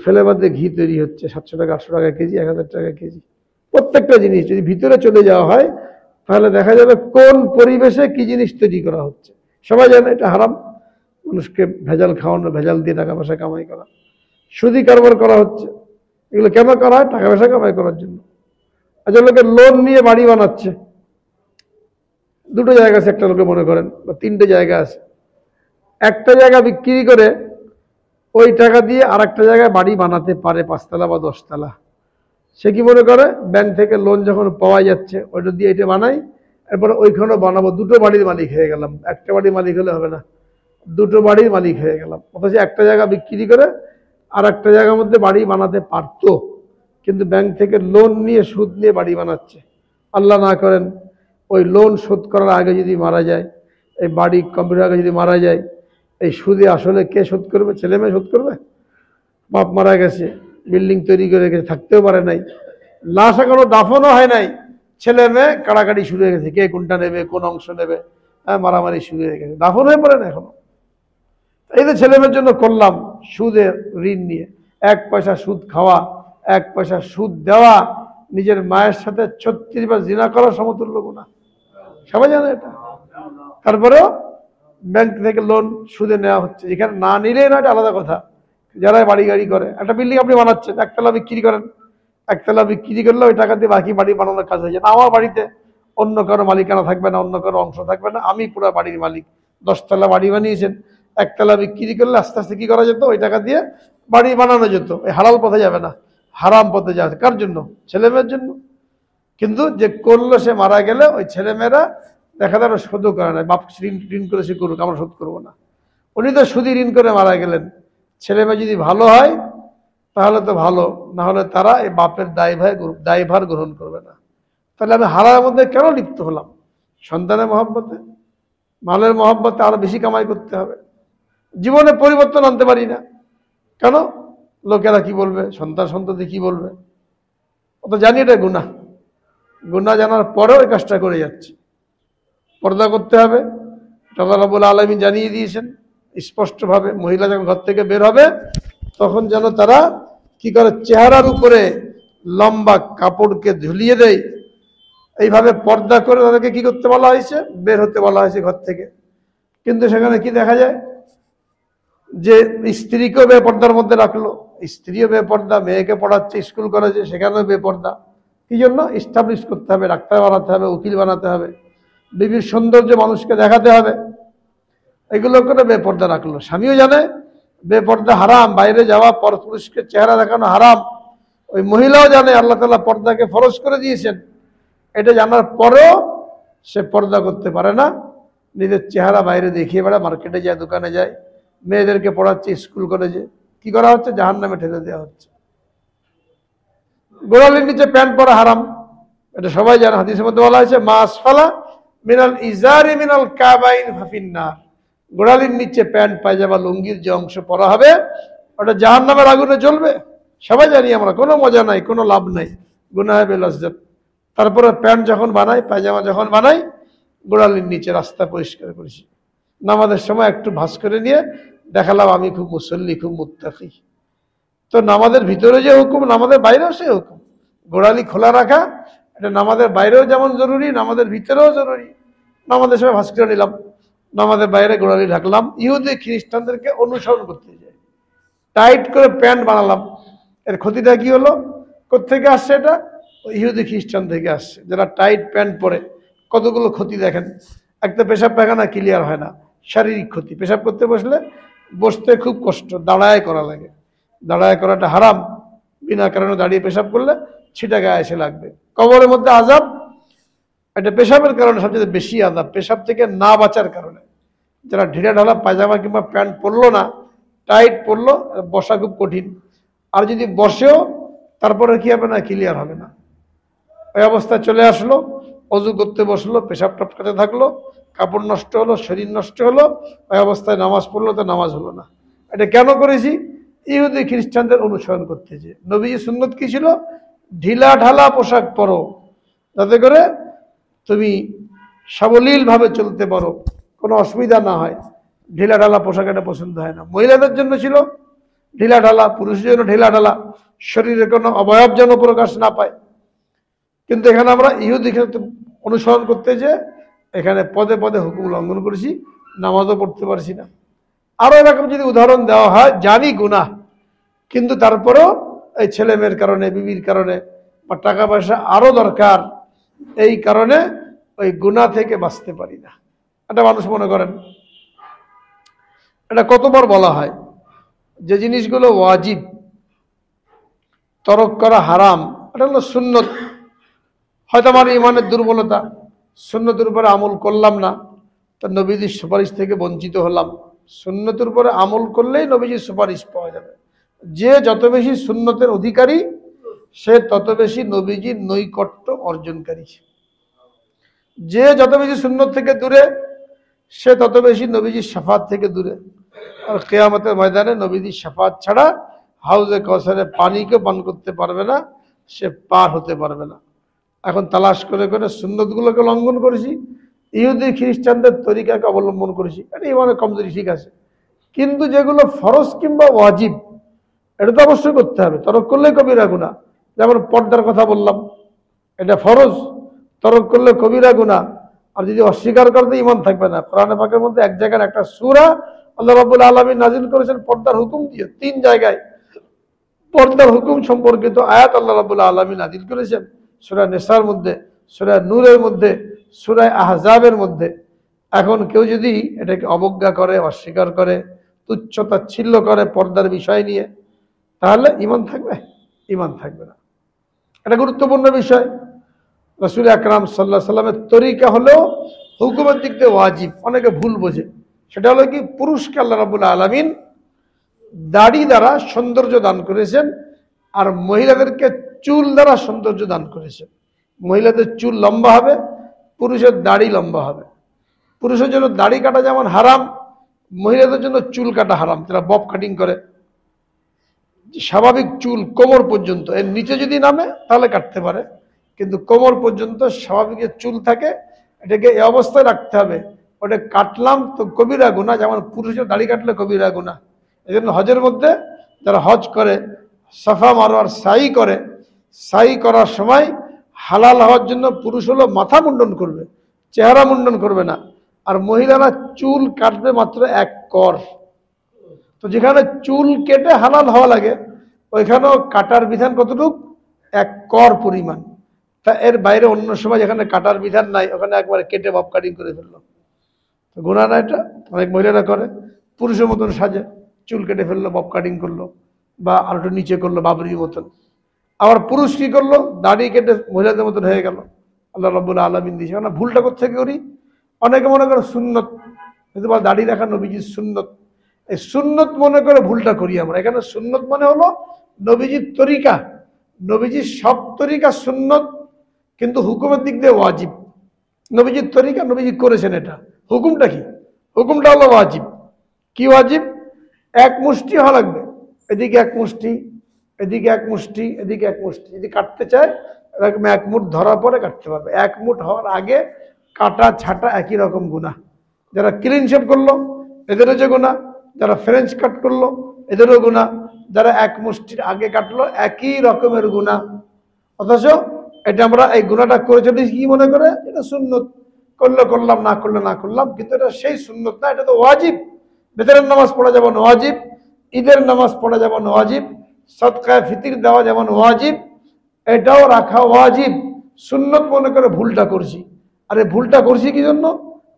ফ্লেভার দিয়ে ঘি তৈরি হচ্ছে। 700 টাকা 800 টাকা কেজি, 1000 টাকা কেজি। প্রত্যেকটা জিনিস যদি ভিতরে চলে যাওয়া হয় তাহলে দেখা যাবে কোন পরিবেশে কি জিনিস তৈরি করা হচ্ছে। সবাই জানে এটা হারাম, মানুষকে ভেজাল খাওয়ানো, ভেজাল দিয়ে টাকা পয়সা কামাই করা, সুদি কারবার করা হচ্ছে, এগুলো কেন করা হয়? টাকা পয়সা কামাই করার জন্য। আচ্ছা, লোকে লোন নিয়ে বাড়ি বানাচ্ছে, দুটো জায়গা আছে, একটা লোকে মনে করেন, বা তিনটে জায়গা আছে, একটা জায়গা বিক্রি করে ওই টাকা দিয়ে আর একটা জায়গায় বাড়ি বানাতে পারে, 5 তলা বা 10 তলা। সে কি মনে করে, ব্যাংক থেকে লোন যখন পাওয়া যাচ্ছে ওইটা দিয়ে এটা বানাই, এরপরে ওইখানেও বানাবো, দুটো বাড়ির মালিক হয়ে গেলাম। একটা বাড়ির মালিক হলে হবে না, দুটো বাড়ির মালিক হয়ে গেলাম। অথচ একটা জায়গা বিক্রি করে আর একটা জায়গার মধ্যে বাড়ি বানাতে পারতো, কিন্তু ব্যাংক থেকে লোন নিয়ে সুদ নিয়ে বাড়ি বানাচ্ছে। আল্লাহ না করেন ওই লোন শোধ করার আগে যদি মারা যায়, এই বাড়ি কমপ্লিট আগে যদি মারা যায়, এই সুদে আসলে কে শোধ করবে? ছেলে মেয়ে শোধ করবে? বাপ মারা গেছে, বিল্ডিং তৈরি করে গেছে, থাকতেও পারে নাই, লাশ এখনো দাফনও হয় নাই, ছেলে মেয়ে কাড়াকাড়ি শুরু হয়ে গেছে, কে কোনটা নেবে, কোন অংশ নেবে, হ্যাঁ, মারামারি শুরু হয়ে গেছে, দাফন হয়ে পড়ে না এখনো। এই যে ছেলে মেয়ের জন্য করলাম সুদে ঋণ নিয়ে, 1 পয়সা সুদ খাওয়া, 1 পয়সা সুদ দেওয়া, নিজের মায়ের সাথে 36 বার জিনা করার সমতুল্য গুনাহ। সবাই জানে এটা। তারপরেও ব্যাংক থেকে লোন সুদে নেওয়া হচ্ছে, যেখানে না নিলেই না, এটা আলাদা কথা। যারা বাড়ি গাড়ি করে, একটা বিল্ডিং আপনি বানাচ্ছেন, 1 তলা বিক্রি করেন, 1 তলা বিক্রি করলে ওই টাকা দিয়ে বাকি বাড়ি বানানোর কাজ হয়ে যায়। আমার বাড়িতে অন্য কারো মালিকানা থাকবে না, অন্য কারো অংশ থাকবে না, আমি পুরো বাড়ির মালিক। 10 তলা বাড়ি বানিয়েছেন, 1 তলা বিক্রি করলে আস্তে আস্তে কি করা যেত, ওই টাকা দিয়ে বাড়ি বানানো যেত। এই হালাল পথে যাবে না, হারাম পথে যাবে। কার জন্য? ছেলে মেয়ের জন্য। কিন্তু যে করলো সে মারা গেলে ওই ছেলে মেয়েরা দেখা যায় শোধও করে না, বাপ ঋণ করে সে করুক, আমরা শোধ করবো না। উনি তো সুদী ঋণ করে মারা গেলেন। ছেলে মেয়ে যদি ভালো হয় তাহলে তো ভালো, না হলে তারা এই বাপের দায়ভার গ্রহণ করবে না। তাহলে আমি হারার মধ্যে কেন লিপ্ত হলাম? সন্তানের মহব্বতে, মালের মহব্বতে আরো বেশি কামাই করতে হবে। জীবনে পরিবর্তন আনতে পারি না কেন? লোকেরা কি বলবে, সন্ততি কি বলবে? ও তো জানি এটা গুনাহ। গুনাহ জানার পরেও এই কাজটা করে যাচ্ছে। পর্দা করতে হবে, আল্লাহ রাব্বুল আলামিন জানিয়ে দিয়েছেন স্পষ্টভাবে। মহিলা যখন ঘর থেকে বের হবে তখন যেন তারা কি করে, চেহারার উপরে লম্বা কাপড়কে ঝুলিয়ে দেয়, এইভাবে পর্দা করে তাদেরকে কি করতে বলা হয়েছে, বের হতে বলা হয়েছে ঘর থেকে। কিন্তু সেখানে কি দেখা যায়, যে স্ত্রীকেও বেপর্দার মধ্যে রাখলো, স্ত্রীও বেপর্দা, মেয়েকে পড়াচ্ছে স্কুল কলেজে, সেখানেও বেপর্দা। কি জন্য? ইস্টাবলিশ করতে হবে, ডাক্তার বানাতে হবে, উকিল বানাতে হবে, বিবির সৌন্দর্য মানুষকে দেখাতে হবে, এগুলো করে বেপর্দা রাখলো। স্বামীও জানে বেপর্দা হারাম, বাইরে যাওয়া, পরপুরুষকে চেহারা দেখানো হারাম। ওই মহিলাও জানে আল্লাহ তাআলা পর্দাকে ফরজ করে দিয়েছেন। এটা জানার পরেও সে পর্দা করতে পারে না, নিজের চেহারা বাইরে দেখিয়ে বেড়া, মার্কেটে যায়, দোকানে যায়, মেয়েদেরকে পড়াচ্ছে স্কুল কলেজে। কি করা হচ্ছে? জাহান্নামে ঠেলে দেওয়া হচ্ছে। গোড়ালির নিচে প্যান্ট পরা হারাম, এটা সবাই জানে। হাদিসের মধ্যে বলা হয়েছে, মা আসফালা মিনাল ইজারি মিনাল কাবাইন ফাফিন্নার। গোড়ালির নিচে প্যান্ট পায়জামা লুঙ্গির যে অংশ পরা হবে ওটা জাহান্নামের আগুনে জ্বলবে। সবাই জানি আমরা, কোনো মজা নাই, কোনো লাভ নাই, গুনাহ বেলাজ্জাত। তারপরে প্যান্ট যখন বানাই, পায়জামা যখন বানাই, গোড়ালির নিচে রাস্তা পরিষ্কার করেছি। নামাজের সময় একটু ভাঁজ করে নিয়ে দেখালাম আমি খুব মুসল্লি, খুব মুত্তাকি। তো নামাজের ভিতরে যে হুকুম, নামাজের বাইরেও সে হুকুম। গোড়ালি খোলা রাখা এটা নামাজের বাইরেও যেমন জরুরি, নামাজের ভিতরেও জরুরি। নামাজের সময় ভাঁজ করে নিলাম, নামাজের বাইরে গোড়ালি ঢাকলাম। ইহুদি খ্রিস্টানদেরকে অনুসরণ করতে যায়, টাইট করে প্যান্ট বানালাম। এর ক্ষতিটা কি হলো? কোত্থেকে আসছে? এটা ইহুদি খ্রিস্টান থেকে আসছে। যারা টাইট প্যান্ট পরে কতগুলো ক্ষতি দেখেন। একটা পেশাব পায়খানা ক্লিয়ার হয় না, শারীরিক ক্ষতি। পেশাব করতে বসতে খুব কষ্ট, দাঁড়ায় করা লাগে। দাঁড়ায় করাটা হারাম। বিনা কারণে দাঁড়িয়ে পেশাব করলে ছিটা গায়ে এসে লাগবে। কবরের মধ্যে আযাব, এটা পেশাবের কারণে সবচেয়ে বেশি আযাব, পেশাব থেকে না বাঁচার কারণে। যারা ঢিলা ঢালা পায়জামা কিংবা প্যান্ট পরলো না, টাইট পরলো, বসা খুব কঠিন। আর যদি বসেও তারপরে কি হবে না, ক্লিয়ার হবে না। ওই অবস্থায় চলে আসলো, অজু করতে বসলো, পেশাব টপকাতে থাকলো, কাপড় নষ্ট হলো, শরীর নষ্ট হলো, ওই অবস্থায় নামাজ পড়লো, তো নামাজ হলো না। এটা কেন করেছি? ইহুদি খ্রিস্টানদের অনুসরণ করতে যে। নবীজি সুন্নত কি ছিল? ঢিলা ঢালা পোশাক পরো, যাতে করে তুমি সাবলীল ভাবে চলতে পারো, কোনো অসুবিধা না হয়। ঢিলা ঢালা পোশাক এটা পছন্দ হয় না। মহিলাদের জন্য ছিল ঢিলা ঢালা, পুরুষের জন্য ঢিলা ঢালা, শরীরে কোনো অবয়ব যেন প্রকাশ না পায়। কিন্তু এখানে আমরা ইহুদি অনুসরণ করতে যে এখানে পদে পদে হুকুম লঙ্ঘন করেছি, নামাজও পড়তে পারছি না। আরো এরকম যদি উদাহরণ দেওয়া হয়, জানি গুনাহ, কিন্তু তারপরেও এই ছেলে মেয়ের কারণে, বিবির কারণে, বা টাকা পয়সা আরো দরকার, এই কারণে ওই গুনাহ থেকে বাঁচতে পারি না। এটা মানুষ মনে করেন, এটা কতবার বলা হয় যে জিনিসগুলো ওয়াজিব, তরক করা হারাম, এটা হলো সুন্নত। হয়তো আমার ইমানের দুর্বলতা, সুন্নতের উপরে আমল করলাম না, তা নবীজির সুপারিশ থেকে বঞ্চিত হলাম। সুন্নতের উপরে আমল করলেই নবীজির সুপারিশ পাওয়া যাবে। যে যত বেশি সুন্নতের অধিকারী, সে তত বেশি নবীজির নৈকট্য অর্জনকারী। যে যত বেশি সুন্নত থেকে দূরে, সে তত বেশি নবীজির শাফাত থেকে দূরে। আর কিয়ামতের ময়দানে নবীজির শাফাত ছাড়া হাউজে কাউসারে পানিকে পান করতে পারবে না, সে পার হতে পারবে না। এখন তালাশ করে করে সুন্নতগুলোকে লঙ্ঘন করেছি, ইহুদি খ্রিস্টানদের তরিকাকে অবলম্বন করেছি, এটা ইমানে কমজোরি, ঠিক আছে। কিন্তু যেগুলো ফরজ কিংবা ওয়াজিব, এটা তো অবশ্যই করতে হবে, তরক করলে কবিরা গুনাহ। যেমন পর্দার কথা বললাম, এটা ফরজ, তরক করলে কবিরা গুনাহ। আর যদি অস্বীকার করতে, ঈমান থাকবে না। কোরআন পাকের মধ্যে এক জায়গায় একটা সূরা আল্লাহ রাব্বুল আলামিন নাযিল করেছেন পর্দার হুকুম দিয়ে। 3 জায়গায় পর্দার হুকুম সম্পর্কিত আয়াত আল্লাহ রাব্বুল আলামিন নাযিল করেছেন। সূরা নিসার মধ্যে, সূরা নূরের মধ্যে, সূরা আহজাবের মধ্যে। এখন কেউ যদি এটাকে অবজ্ঞা করে, অস্বীকার করে, তুচ্ছ-তাচ্ছিল্য করে পর্দার বিষয় নিয়ে, তাহলে ঈমান থাকবে? ঈমান থাকবে না। এটা গুরুত্বপূর্ণ বিষয়। রাসূল আকরাম সাল্লাল্লাহু আলাইহি সাল্লামের তরিকা হলেও হুকুমের দিক দিয়ে ওয়াজিব। অনেকে ভুল বোঝে। সেটা হলো কি, পুরুষকে আল্লাহ রাব্বুল আলামিন দাড়ি দ্বারা সৌন্দর্য দান করেছেন, আর মহিলাদেরকে চুল দ্বারা সৌন্দর্য দান করেছেন। মহিলাদের চুল লম্বা হবে, পুরুষের দাড়ি লম্বা হবে। পুরুষের জন্য দাড়ি কাটা যেমন হারাম, মহিলাদের জন্য চুল কাটা হারাম। যারা বব কাটিং করে, স্বাভাবিক চুল কোমর পর্যন্ত, এর নিচে যদি নামে তাহলে কাটতে পারে, কিন্তু কোমর পর্যন্ত স্বাভাবিক চুল থাকে, এটাকে এই অবস্থায় রাখতে হবে। ওটা কাটলাম তো কবিরা গুনাহ, যেমন পুরুষের দাড়ি কাটলে কবিরা গুনাহ। এই জন্য হজের মধ্যে যারা হজ করে, সাফা মারওয়ার সাই করে, সাই করার সময় হালাল হওয়ার জন্য পুরুষ হলো মাথা মুন্ডন করবে, চেহারা মুন্ডন করবে না। আর মহিলারা চুল কাটবে মাত্র 1 কর। তো যেখানে চুল কেটে হালাল হওয়া লাগে, ওইখানেও কাটার বিধান কতটুক? 1 কর পরিমাণ। তা এর বাইরে অন্য সময় যেখানে কাটার বিধান নাই, ওখানে একবারে কেটে বব কাটিং করে ফেললো, তো গুনাহ না এটা? অনেক মহিলারা করে, পুরুষের মতন সাজে, চুল কেটে ফেললো, বব কাটিং করলো, বা আর একটু নিচে করলো বাবরির মতন। আবার পুরুষ কি করলো? দাড়ি কেটে মহিলাদের মতন হয়ে গেল। আল্লাহ রাব্বুল আলামিন দিয়েছে। আমরা ভুলটা কোত্থেকে করি? অনেকে মনে করে সুন্নত, কিন্তু দাড়ি রাখা নবীজির সুন্নত, এই সুন্নত মনে করে ভুলটা করি আমরা। এখানে সুন্নত মানে হলো নবীজির তরিকা। নবীজির সব তরিকা সুন্নত, কিন্তু হুকুমের দিক দিয়ে ওয়াজিব। নবীজির তরিকা, নবীজি করেছেন, এটা হুকুমটা কি? হুকুমটা হলো ওয়াজিব। কি ওয়াজিব? 1 মুষ্টি হওয়া লাগবে, এদিকে 1 মুষ্টি, এদিকে 1 মুষ্টি, এদিকে 1 মুষ্টি। যদি কাটতে চায় এরকম 1 মুঠ ধরার পরে কাটতে পারবে। 1 মুঠ হওয়ার আগে কাটা ছাটা একই রকম গুনাহ। যারা ক্লিন শেভ করলো এদেরও যে গুনাহ, যারা ফ্রেঞ্চ কাট করলো এদেরও গুনাহ, যারা 1 মুষ্টির আগে কাটলো একই রকমের গুনাহ। অথচ এটা আমরা এই গুনাহটা করে চলি কি মনে করে? এটা সুন্নত, করলে করলাম, না করলে না করলাম। কিন্তু এটা সেই সুন্নত না, এটা তো ওয়াজিব। বেতনের নামাজ পড়া যেমন ওয়াজিব, ঈদের নামাজ পড়া যেমন ওয়াজিব, সদকায়ে ফিতর দেওয়া যেমন ওয়াজিব, এটাও রাখা ওয়াজিব। সুন্নত মনে করে ভুলটা করছি। আরে ভুলটা করছি কি জন্য?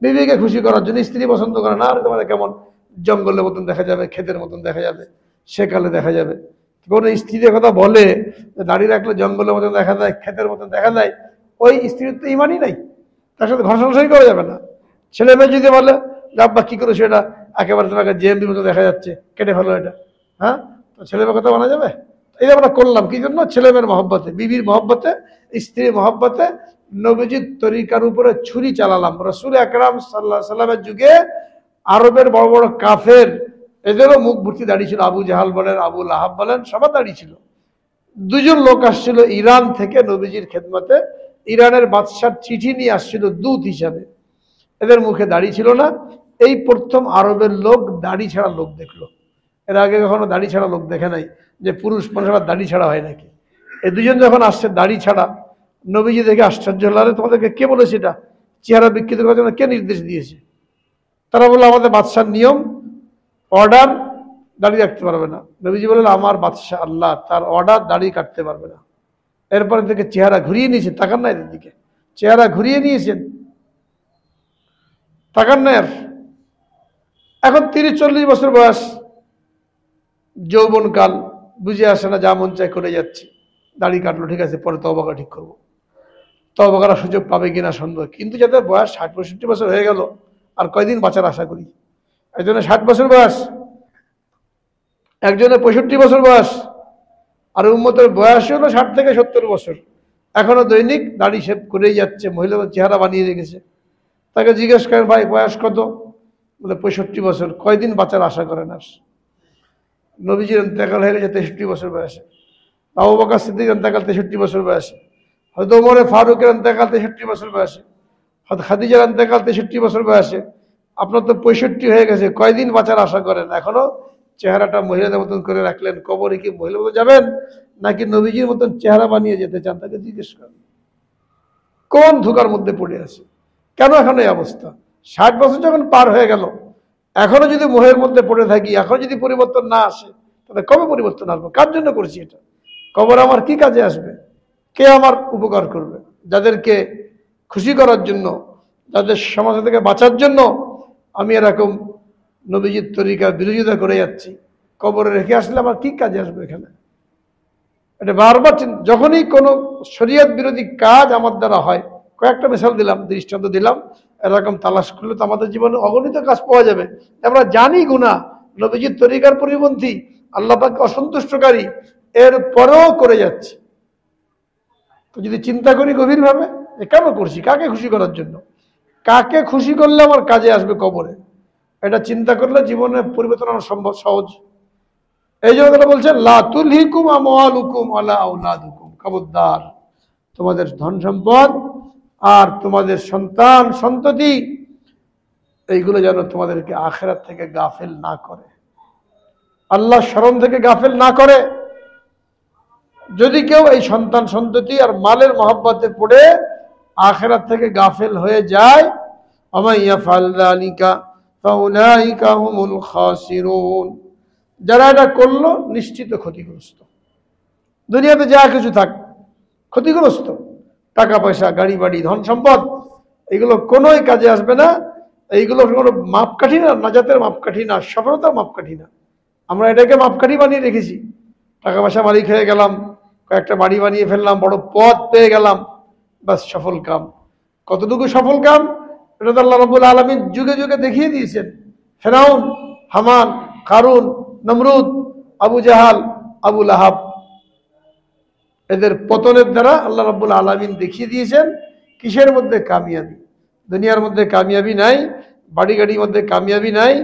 বিবিকে খুশি করার জন্য। স্ত্রী পছন্দ করে না, আর তোমাদের কেমন জঙ্গলের মতন দেখা যাবে, ক্ষেতের মতন দেখা যাবে, সেকালে দেখা যাবে। কোন স্ত্রীর কথা বলে দাঁড়িয়ে রাখলে জঙ্গলের মতন দেখা যায়, ক্ষেতের মতন দেখা যায়, ওই স্ত্রীর তো ইমানই নাই, তার সাথে ঘর সংসারই করা যাবে না। ছেলে মেয়ে যদি বলে আব্বা কি করে সেটা একেবারে তোমাকে জেএমবির মতো দেখা যাচ্ছে, কেটে ফেলো এটা, হ্যাঁ, তো ছেলে মেয়ের কথা বলা যাবে? এই আমরা করলাম কি জন্য? ছেলে মেয়ের মহব্বতে, বিবির মহব্বতে, স্ত্রীর মহব্বতে নবীজির তরিকার উপরে ছুরি চালালাম। রাসূল আকরাম সাল্লাল্লাহু আলাইহি সাল্লামের যুগে আরবের বড় বড় কাফের, এদেরও মুখ ভর্তি দাড়ি ছিল। আবু জাহাল বলেন, আবু লাহাব বলেন, সবার দাড়ি ছিল। 2 জন লোক আসছিল ইরান থেকে নবীজির খেদমতে। ইরানের বাদশার চিঠি নিয়ে আসছিল দূত হিসাবে। এদের মুখে দাড়ি ছিল না। এই প্রথম আরবের লোক দাড়ি ছাড়া লোক দেখলো। এর আগে কখনো দাড়ি ছাড়া লোক দেখে নাই, যে পুরুষ মানুষের দাড়ি ছাড়া হয় নাকি। এই 2 জন যখন আসছে দাড়ি ছাড়া, নবীজি দেখে আশ্চর্য হলো, তোমাদেরকে কে বলেছে এটা চেহারা বিকৃত করার জন্য? কে নির্দেশ দিয়েছে? তারা বললো আমাদের বাদশার নিয়ম, অর্ডার, দাড়ি রাখতে পারবে না। নবীজি বললেন আমার বাদশাহ আল্লাহ, তার অর্ডার দাড়ি কাটতে পারবে না। এরপরে থেকে চেহারা ঘুরিয়ে নিয়েছেন, তাকান না এদের দিকে, চেহারা ঘুরিয়ে নিয়েছেন, তাকান না। এখন 30-40 বছর বয়স, যৌবনকাল, বুঝে আসে না, যা মন চায় করে যাচ্ছে। দাড়ি কাটলো, ঠিক আছে, পরে তওবা ঠিক করবো। তওবা করার সুযোগ পাবে কিনা সন্দেহ। কিন্তু যাদের বয়স 60-65 বছর হয়ে গেল, আর কয়দিন বাঁচার আশা করি? একজনের 60 বছর বয়স, একজনের 65 বছর বয়স, আর উম্মতের বয়স হলো 60 থেকে 70 বছর। এখনো দৈনিক দাড়ি শেভ করেই যাচ্ছে, মহিলাদের চেহারা বানিয়ে রেখেছে। তাকে জিজ্ঞেস করেন, ভাই বয়স কত? বলে 65 বছর। কয়দিন বাঁচার আশা করেন? আর নবীজির ইন্তেকাল হয়ে গেছে 63 বছর বয়সে, আবু বকর সিদ্দিকের ইন্তেকাল 63 বছর বয়সে, হযরত ওমর ফারুকের ইন্তেকাল 63 বছর বয়সে, হযরত খাদিজার ইন্তেকাল 63 বছর বয়সে। আপনার তো 65 হয়ে গেছে, কয়দিন বাঁচার আশা করেন? এখনো চেহারাটা মহিলাদের মতন করে রাখলেন। কবরে কি মহিলার মতো যাবেন, নাকি নবীজির মতন চেহারা বানিয়ে যেতে চান? তাকে জিজ্ঞেস করেন কোন ধোঁকার মধ্যে পড়ে আছে, কেন এখন এই অবস্থা? 60 বছর যখন পার হয়ে গেল, এখনো যদি মোহের মধ্যে পড়ে থাকি, এখন যদি পরিবর্তন না আসে, তাহলে কবে পরিবর্তন আসবে? কার জন্য করছি এটা? কবর আমার কি কাজে আসবে? কে আমার উপকার করবে? যাদেরকে খুশি করার জন্য, যাদের সমাজ থেকে বাঁচার জন্য আমি এরকম নবীজির তরিকার বিরোধিতা করে যাচ্ছি, কবরে রেখে আসলে আমার কি কাজে আসবে এখানে? এটা বারবার যখনই কোনো শরীয়ত বিরোধী কাজ আমার দ্বারা হয়, কয়েকটা মিসাল দিলাম, দৃষ্টান্ত দিলাম, এরকম তালাশ করলে তো আমাদের জীবনে অগণিত কাজ পাওয়া যাবে। আমরা জানি গুনাহ, নবীজির তরিকার পরিপন্থী, আল্লাহ পাককে অসন্তুষ্টকারী, এর পরেও করে যাচ্ছি। তো যদি চিন্তা করি গভীরভাবে, কেন করছি, কাকে খুশি করার জন্য, কাকে খুশি করলে আমার কাজে আসবে কবরে, এটা চিন্তা করলে জীবনে পরিবর্তন আনা সম্ভব, সহজ। এই জন্য তারা বলছেন লা তুলহিকুম আমওয়ালুকুম ওয়ালা আওলাদুকুম, খবরদার তোমাদের ধন সম্পদ আর তোমাদের সন্তান সন্ততি এইগুলো যেন তোমাদেরকে আখিরাত থেকে গাফেল না করে, আল্লাহ স্মরণ থেকে গাফেল না করে। যদি কেউ এই সন্তান সন্ততি আর মালের মহব্বতে পড়ে আখিরাত থেকে গাফেল হয়ে যায়, ওয়ামান ইয়াফআল যালিকা ফাউলাইকা হুমুল খাসিরুন, যারা এটা করলো নিশ্চিত ক্ষতিগ্রস্ত। দুনিয়াতে যা কিছু থাক, ক্ষতিগ্রস্ত। টাকা পয়সা, গাড়ি বাড়ি, ধন সম্পদ, এগুলো কোনোই কাজে আসবে না। এইগুলো কোনো মাপকাঠি না, নাজাতের মাপকাঠি না, সফলতার মাপকাঠি না। আমরা এটাকে মাপকাঠি বানিয়ে রেখেছি। টাকা পয়সা মালিক হয়ে গেলাম, কয়েকটা বাড়ি বানিয়ে ফেললাম, বড় পদ পেয়ে গেলাম, বাস সফল কাম। কতটুকু সফল কাম, এটা তো আল্লাহ রাব্বুল আলামিন যুগে যুগে দেখিয়ে দিয়েছেন। ফেরাউন, হামান, কারুন, নমরুদ, আবু জাহাল, আবু লাহাব, এদের পতনের দ্বারা আল্লাহ রাব্বুল আলামিন দেখিয়ে দিয়েছেন কিসের মধ্যে কামিয়াবি। দুনিয়ার মধ্যে কামিয়াবি নাই, বাড়ি গাড়ির মধ্যে কামিয়াবি নাই,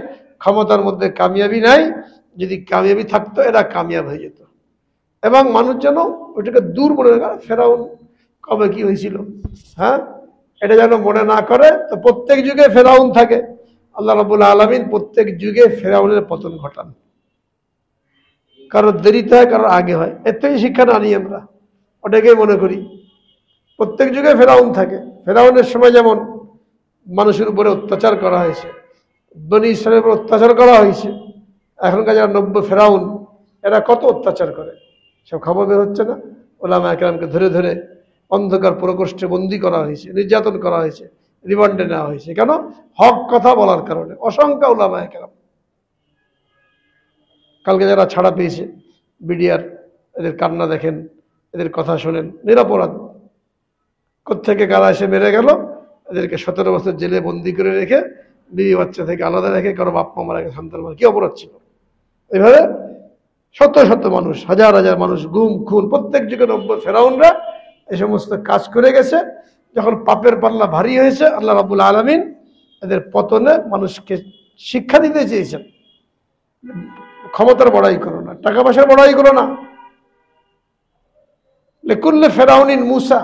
ক্ষমতার মধ্যে কামিয়াবি নাই। যদি কামিয়াবি থাকতো এরা কামিয়াব হয়ে যেত, এবং মানুষ যেন ওইটাকে দূর মনে রাখা। ফেরাউন কবে কি হয়েছিল, হ্যাঁ, এটা যেন মনে না করে। তো প্রত্যেক যুগে ফেরাউন থাকে, আল্লাহ রাব্বুল আলামিন প্রত্যেক যুগে ফেরাউনের পতন ঘটান। কারোর দেরিতে হয়, কারোর আগে হয়, এর থেকে শিক্ষা না নিই আমরা, ওটাকেই মনে করি। প্রত্যেক যুগে ফেরাউন থাকে। ফেরাউনের সময় যেমন মানুষের উপরে অত্যাচার করা হয়েছে, বনী ইসরায়েলের উপর অত্যাচার করা হয়েছে, এখনকার যারা নব্য ফেরাউন, এরা কত অত্যাচার করে, সব খবর বের হচ্ছে না? ওলামায়ে কেরামকে ধরে ধরে অন্ধকার প্রকোষ্ঠে বন্দী করা হয়েছে, নির্যাতন করা হয়েছে, রিমান্ডে নেওয়া হয়েছে। কেন? হক কথা বলার কারণে। অসংখ্য ওলামায়ে কেরাম কালকে যারা ছাড়া পেয়েছে, বিডিআর, এদের কান্না দেখেন, এদের কথা শোনেন, নিরপরাধ। কোত্থেকে কারা এসে মেরে গেল, এদেরকে 17 বছর জেলে বন্দি করে রেখে, বিবি বাচ্চা থেকে আলাদা রেখে, কারো বাপ মা মারা গেছে, সন্তান মারা, কি অপরাধ ছিল? এইভাবে শত শত মানুষ, হাজার হাজার মানুষ, গুম খুন, প্রত্যেক যুগে নব্য ফেরাউনরা এই সমস্ত কাজ করে গেছে। যখন পাপের পাল্লা ভারী হয়েছে, আল্লাহ রাব্বুল আলামিন এদের পতনে মানুষকে শিক্ষা দিতে চেয়েছেন, ক্ষমতার বড়াই করো না, টাকা পয়সার বড়াই করো না। লিকুল্লি ফেরাউনিন মুসা,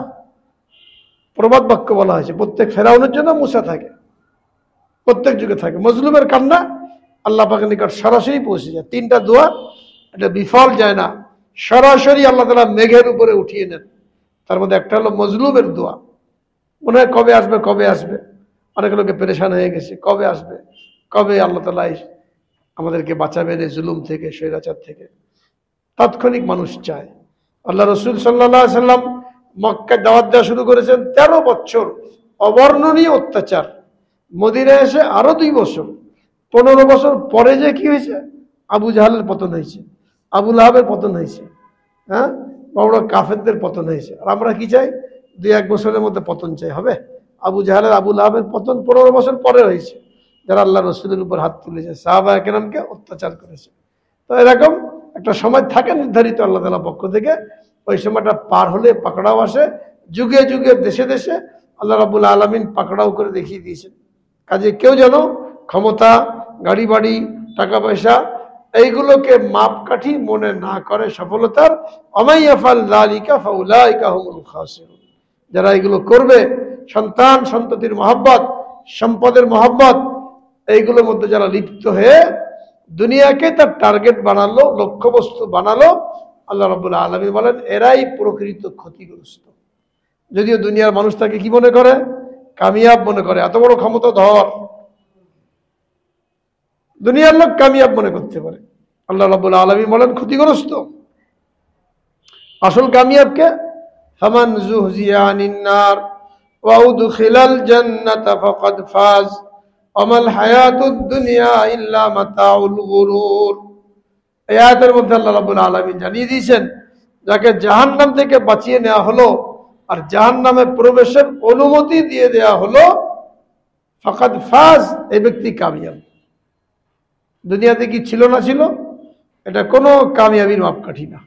প্রবাদ বাক্য বলা হয়েছে, প্রত্যেক ফেরাউনের জন্য মুসা থাকে, প্রত্যেক যুগে থাকে। মজলুমের কান্না আল্লাহ পাকের নিকট সরাসরি পৌঁছে যায়। 3টা দোয়া, এটা বিফল যায় না, সরাসরি আল্লাহ তাআলা মেঘের উপরে উঠিয়ে নেন। তার মধ্যে একটা হলো মজলুমের দোয়া। মনে হয় কবে আসবে, কবে আসবে, অনেক লোকে পেরেশান হয়ে গেছে, কবে আসবে, কবে আল্লাহ তাআলা আমাদেরকে বাঁচাবেন এই জুলুম থেকে, স্বৈরাচার থেকে। তাৎক্ষণিক মানুষ চায়। আল্লাহ রসুল সাল্লাল্লাহু আলাইহি সাল্লাম মক্কায় দাওয়াত দেওয়া শুরু করেছেন 13 বছর, অবর্ণনীয় অত্যাচার। মদিনায় এসে আরো 2 বছর, 15 বছর পরে যে কি হয়েছে, আবু জাহালের পতন হয়েছে, আবু লাহাবের পতন হয়েছে, হ্যাঁ, বড় কাফেরদের পতন হয়েছে। আর আমরা কি চাই? 2-1 বছরের মধ্যে পতন চাই। হবে? আবু জাহালের, আবু লাহাবের পতন 15 বছর পরে হয়েছে, যারা আল্লাহ রসুলের উপর হাত তুলেছে, সাহাবা কেরামকে অত্যাচার করেছে। তো এরকম একটা সময় থাকে নির্ধারিত আল্লাহ তাআলার পক্ষ থেকে। ওই সময়টা পার হলে পাকড়াও আসে। যুগে যুগে দেশে দেশে আল্লাহ রাব্বুল আলামিন পাকড়াও করে দেখিয়ে দিয়েছেন। কাজে কেউ যেন ক্ষমতা, গাড়ি বাড়ি, টাকা পয়সা এইগুলোকে মাপকাঠি মনে না করে সফলতার। অমাইয়াফাল যালিকা ফাউলাইকা হুমুল খাসিরুন। যারা এগুলো করবে, সন্তান সন্ততির মহব্বত, সম্পদের মহব্বত, এইগুলোর মধ্যে যারা লিপ্ত হয়ে দুনিয়াকে তার টার্গেট বানালো, লক্ষ্যবস্তু বানালো, আল্লাহ রাব্বুল আলামিন বলেন এরাই প্রকৃত ক্ষতিগ্রস্ত। যদিও দুনিয়ার মানুষ তাকে কি মনে করে? কামিয়াব মনে করে। এত বড় ক্ষমতা ধর, দুনিয়ার লোক কামিয়াব মনে করতে পারে। আল্লাহ রাব্বুল আলামিন বলেন ক্ষতিগ্রস্ত। আসল কামিয়াবকে ফামান যুহজিয়া আনিন নার ওয়া উদখিলাল জান্নাতা ফাকাদ ফাজ ওয়ামাল হায়াতুদ দুনিয়া ইল্লা মাতাউল গুরুর। এই আয়াতের মধ্যে আল্লাহ রাব্বুল আলামিন জানিয়ে দিয়েছেন, যাকে জাহান্নাম থেকে বাঁচিয়ে নেওয়া হলো আর জাহান্নামে প্রবেশের অনুমতি দিয়ে দেওয়া হলো, ফাকাদ ফাজ, এই ব্যক্তি কামিয়াব। দুনিয়াতে কি ছিল না ছিল, এটা কোনো কামিয়াবির মাপকাঠি না।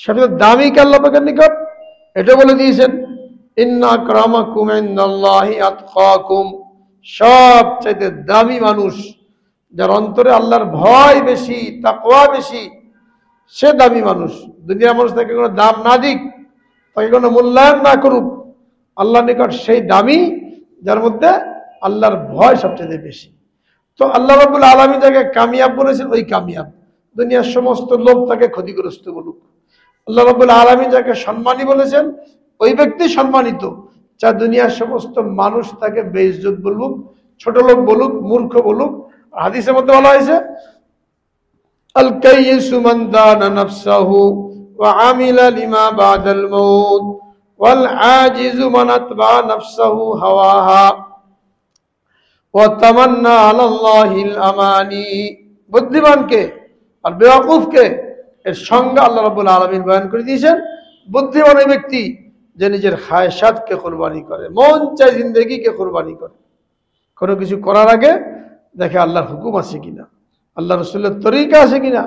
সেটা দামি আল্লাহ পাকের নিকট। এটা বলে দিয়েছেন ইন্না আকরামাকুম ইনদাল্লাহি আতকাকুম। সবচাইতে দামি মানুষ, যার অন্তরে আল্লাহর ভয় বেশি, তাকওয়া বেশি, সে দামি মানুষ। দুনিয়ার মানুষ তাকে কোনো দাম না দিক, তাকে কোনো মূল্যায়ন না করুক, আল্লাহর নিকট সেই দামি যার মধ্যে আল্লাহর ভয় সবচেয়ে বেশি। তো আল্লাহ রাব্বুল আলামিন যাকে কামিয়াব বলেছেন, ওই কামিয়াব। দুনিয়ার সমস্ত লোক তাকে ক্ষতিগ্রস্ত বলুক। আল্লাহ রাব্বুল আলামিন যাকে সম্মানী বলেছেন, ওই ব্যক্তি সম্মানিত। যা দুনিয়ার সমস্ত মানুষ তাকে বেইজ্জত বলুক, ছোট লোক বলুক, মূর্খ বলুক। হাদিসের মধ্যে বলা হয়েছে আল কাইয়িসু মান দানা নাফসাহু ওয়া আমিলা লিমা বাদাল মাউত ওয়াল আজিজু মান আতবা নাফসাহু হাওয়াহা ওয়া তামান্না আলাল্লাহিল আমানি। বুদ্ধিমানকে আর বেওয়াকুফকে এর সঙ্গে আল্লাহ রাব্বুল আলামিন বয়ান করে দিয়েছেন। বুদ্ধিমান ওই ব্যক্তি যে নিজের খায়সাতকে কুরবানি করে, মন চায় জিন্দেগিকে কুরবানি করে। কোনো কিছু করার আগে দেখে আল্লাহর হুকুম আছে কিনা, আল্লাহ রসুলের তরিকা আছে কিনা,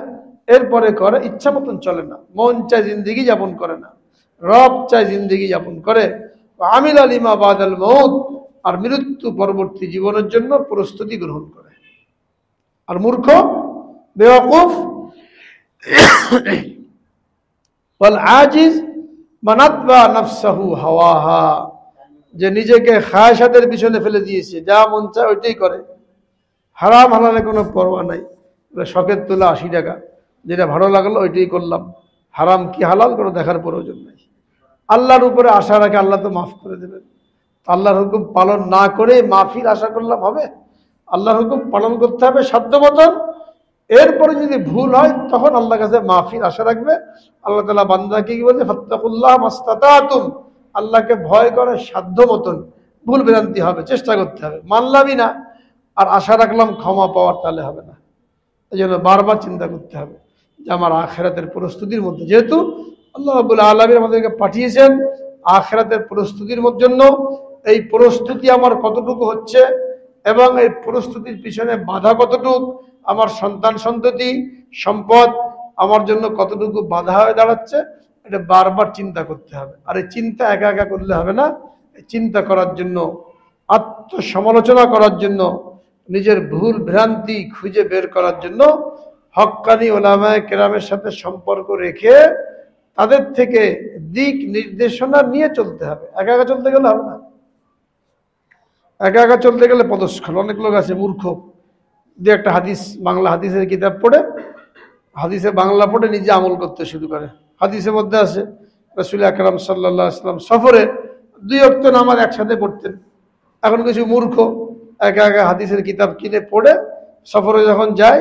এরপরে করে। ইচ্ছা মতন চলে না, মন চায় জিন্দেগি যাপন করে না, রব চায় জিন্দেগি যাপন করে। আমিলা লিমা বাদাল মউত, আর মৃত্যু পরবর্তী জীবনের জন্য প্রস্তুতি গ্রহণ করে। আর মূর্খ বেওয়াকুফ ওয়াল আজিজ মান আতবা নাফসাহু হাওয়াহা, যে নিজেকে খায়সাতের পিছনে ফেলে দিয়েছে, যা মন চায় ওইটাই করে। হারাম হালালে কোনো পরোয়া নাই। শখের তোলা 80 টাকা, যেটা ভালো লাগলো ওইটাই করলাম। হারাম কি হালাল কোনো দেখার প্রয়োজন নাই। আল্লাহর উপরে আশা রাখে আল্লাহ তো মাফ করে দেবেন। আল্লাহর হুকুম পালন না করে মাফির আশা করলাম হবে? আল্লাহর হুকুম পালন করতে হবে সাধ্য মতন। এরপরে যদি ভুল হয় তখন আল্লাহর কাছে মাফির আশা রাখবে। আল্লাহ তাআলা বান্দাকে কি বলে? ফাত্তাকুল্লাহ মাস্তাতাতুম, আল্লাহকে ভয় করে সাধ্য মতন। ভুল ভ্রান্তি হবে, চেষ্টা করতে হবে। মানলামই না আর আশা রাখলাম ক্ষমা পাওয়ার, তাহলে হবে না। এই জন্য বারবার চিন্তা করতে হবে যে আমার আখিরাতের প্রস্তুতির মধ্যে, যেহেতু আল্লাহ রাব্বুল আলামিন আমাদেরকে পাঠিয়েছেন আখিরাতের প্রস্তুতির জন্য, এই প্রস্তুতি আমার কতটুকু হচ্ছে এবং এই প্রস্তুতির পিছনে বাধা কতটুকু, আমার সন্তান সন্ততি সম্পদ আমার জন্য কতটুকু বাধা হয়ে দাঁড়াচ্ছে, এটা বারবার চিন্তা করতে হবে। আর এই চিন্তা একা একা করলে হবে না। এই চিন্তা করার জন্য, আত্মসমালোচনা করার জন্য, নিজের ভুল ভ্রান্তি খুঁজে বের করার জন্য হক্কানি ওলামায়ে কেরামের সাথে সম্পর্ক রেখে তাদের থেকে দিক নির্দেশনা নিয়ে চলতে হবে। একা একা চলতে গেলে হবে না। একা একা চলতে গেলে পদস্খল। অনেক লোক আছে মূর্খ, দু একটা হাদিস, বাংলা হাদিসের কিতাব পড়ে, হাদিসে বাংলা পড়ে নিজে আমল করতে শুরু করে। হাদিসের মধ্যে আছে রাসূল আকরাম সাল্লাল্লাহু আলাইহি ওয়াসাল্লাম সফরে 2 ওয়াক্ত নামাজ একসাথে পড়তেন। এখন কিছু মূর্খ একা একা হাদিসের কিতাব কিনে পড়ে সফরে যখন যায়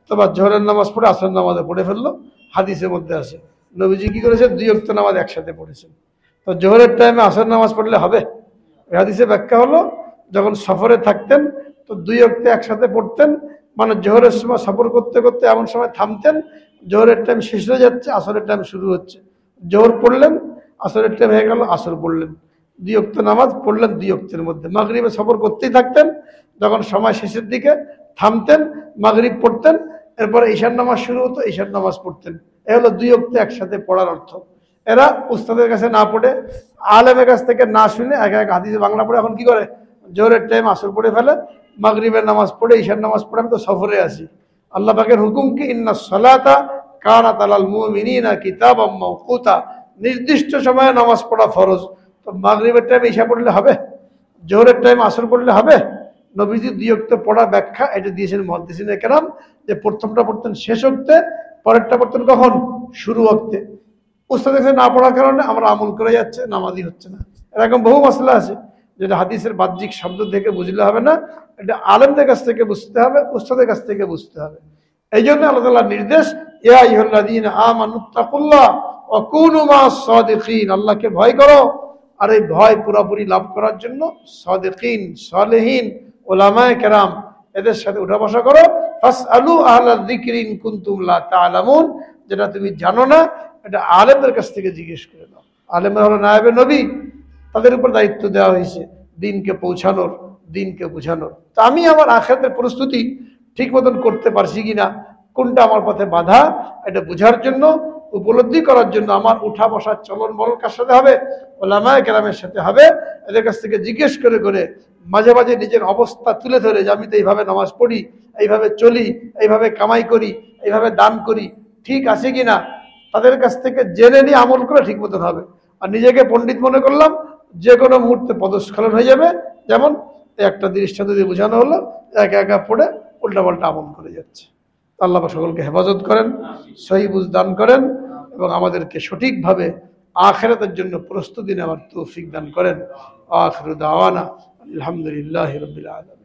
তো বা জোহরের নামাজ পড়ে আসরের নামাজে পড়ে ফেললো, হাদিসের মধ্যে আছে নবীজি কি করেছে 2 ওয়াক্ত নামাজ একসাথে পড়েছেন। তো জোহরের টাইমে আসর নামাজ পড়লে হবে? হাদিসে ব্যাখ্যা হলো যখন সফরে থাকতেন তো 2 ওয়াক্ত একসাথে পড়তেন, মানে জোহরের সময় সফর করতে করতে এমন সময় থামতেন জোহরের টাইম শেষ হয়ে যাচ্ছে, আসরের টাইম শুরু হচ্ছে, জোহর পড়লেন, আসরের টাইম হয়ে গেল, আসর পড়লেন, 2 ওয়াক্ত নামাজ পড়লেন 2 ওয়াক্তের মধ্যে। মাগরিবে সফর করতেই থাকতেন, যখন সময় শেষের দিকে থামতেন, মাগরিব পড়তেন, এরপরে ঈশার নামাজ শুরু হতো, ঈশার নামাজ পড়তেন। এ হলো 2 ওয়াক্ত একসাথে পড়ার অর্থ। এরা উস্তাদের কাছে না পড়ে, আলেমের কাছ থেকে না শুনে এক এক হাদিস বাংলা পড়ে এখন কি করে, জোহরের টাইম আসর পড়ে ফেলে, মাগরিবের নামাজ পড়ে, ঈশার নামাজ পড়ে, আমি তো সফরে আছি। আল্লাহ পাকের হুকুম কি, ইন্না সলাতা কানাত আলাল মুমিনিনা কিতাবাম মাওকুতা, নির্দিষ্ট সময়ে নামাজ পড়া ফরজ। তো মাগরিবের টাইম ঈশা পড়লে হবে? জোহরের টাইম আসর পড়লে হবে? নবীজি 2 ওয়াক্ত পড়ার ব্যাখ্যা এটা দিয়েছেন মুহাদ্দিসিনে কেরাম, যে প্রথমটা পড়তেন শেষ ওয়াক্তে, পরেরটা পড়তেন কখন, শুরু ওয়াক্তে। উস্তাদের কাছে না পড়ার কারণে আমরা আমল করে যাচ্ছে, নামাজই হচ্ছে না। এরকম বহু মাসলা আছে যেটা হাদিসের বাহ্যিক শব্দ থেকে বুঝলে হবে না, এটা আলেমদের কাছ থেকে বুঝতে হবে, উস্তাদের কাছ থেকে বুঝতে হবে। এই জন্য আল্লাহ তাআলার নির্দেশ, ইয়া আইয়ুহাল্লাযীনা আমানুত্তাকুল্লাহ ওয়া কুনু মা'আস সাদিকিন, আল্লাহকে ভয় করো, আর এই ভয় পুরোপুরি লাভ করার জন্য সাদিকিন, সালেহিন, উলামায়ে কেরাম এদের সাথে উঠা বসা করো। ফাসআলু আহলায যিকরি ইন কুনতুম লা তা'লামুন, যেটা তুমি জানো না এটা আলেমদের কাছ থেকে জিজ্ঞেস করে নাও। আলেমরা হলো নায়েবে নবী, তাদের উপর দায়িত্ব দেওয়া হয়েছে দিনকে পৌঁছানোর, দিনকে বোঝানোর। তো আমি আমার আখিরাতের প্রস্তুতি ঠিক মতন করতে পারছি কিনা, কোনটা আমার পথে বাধা, এটা বোঝার জন্য, উপলব্ধি করার জন্য আমার উঠা বসা চলন বলন কার সাথে হবে, উলামায়ে কেরামের সাথে হবে। এদের কাছ থেকে জিজ্ঞেস করে করে মাঝে মাঝে নিজের অবস্থা তুলে ধরে যে আমি তো এইভাবে নামাজ পড়ি, এইভাবে চলি, এইভাবে কামাই করি, এইভাবে দান করি, ঠিক আছে কিনা তাদের কাছ থেকে জেনে নিয়ে আমল করে ঠিক মতন হবে। আর নিজেকে পণ্ডিত মনে করলাম, যে কোনো মুহূর্তে পদস্খলন হয়ে যাবে। যেমন একটা দৃষ্টান্ত দিয়ে বোঝানো হলো, একা একা পড়ে উল্টাপাল্টা আমল করে যাচ্ছে। আল্লাহ সকলকে হেফাজত করেন, সহি বুঝ দান করেন, এবং আমাদেরকে সঠিকভাবে আখিরাতের জন্য প্রস্তুতি নেওয়ার তৌফিক দান করেন। আখিরু দাওয়ানা আলহামদুলিল্লাহি রাব্বিল আলামিন।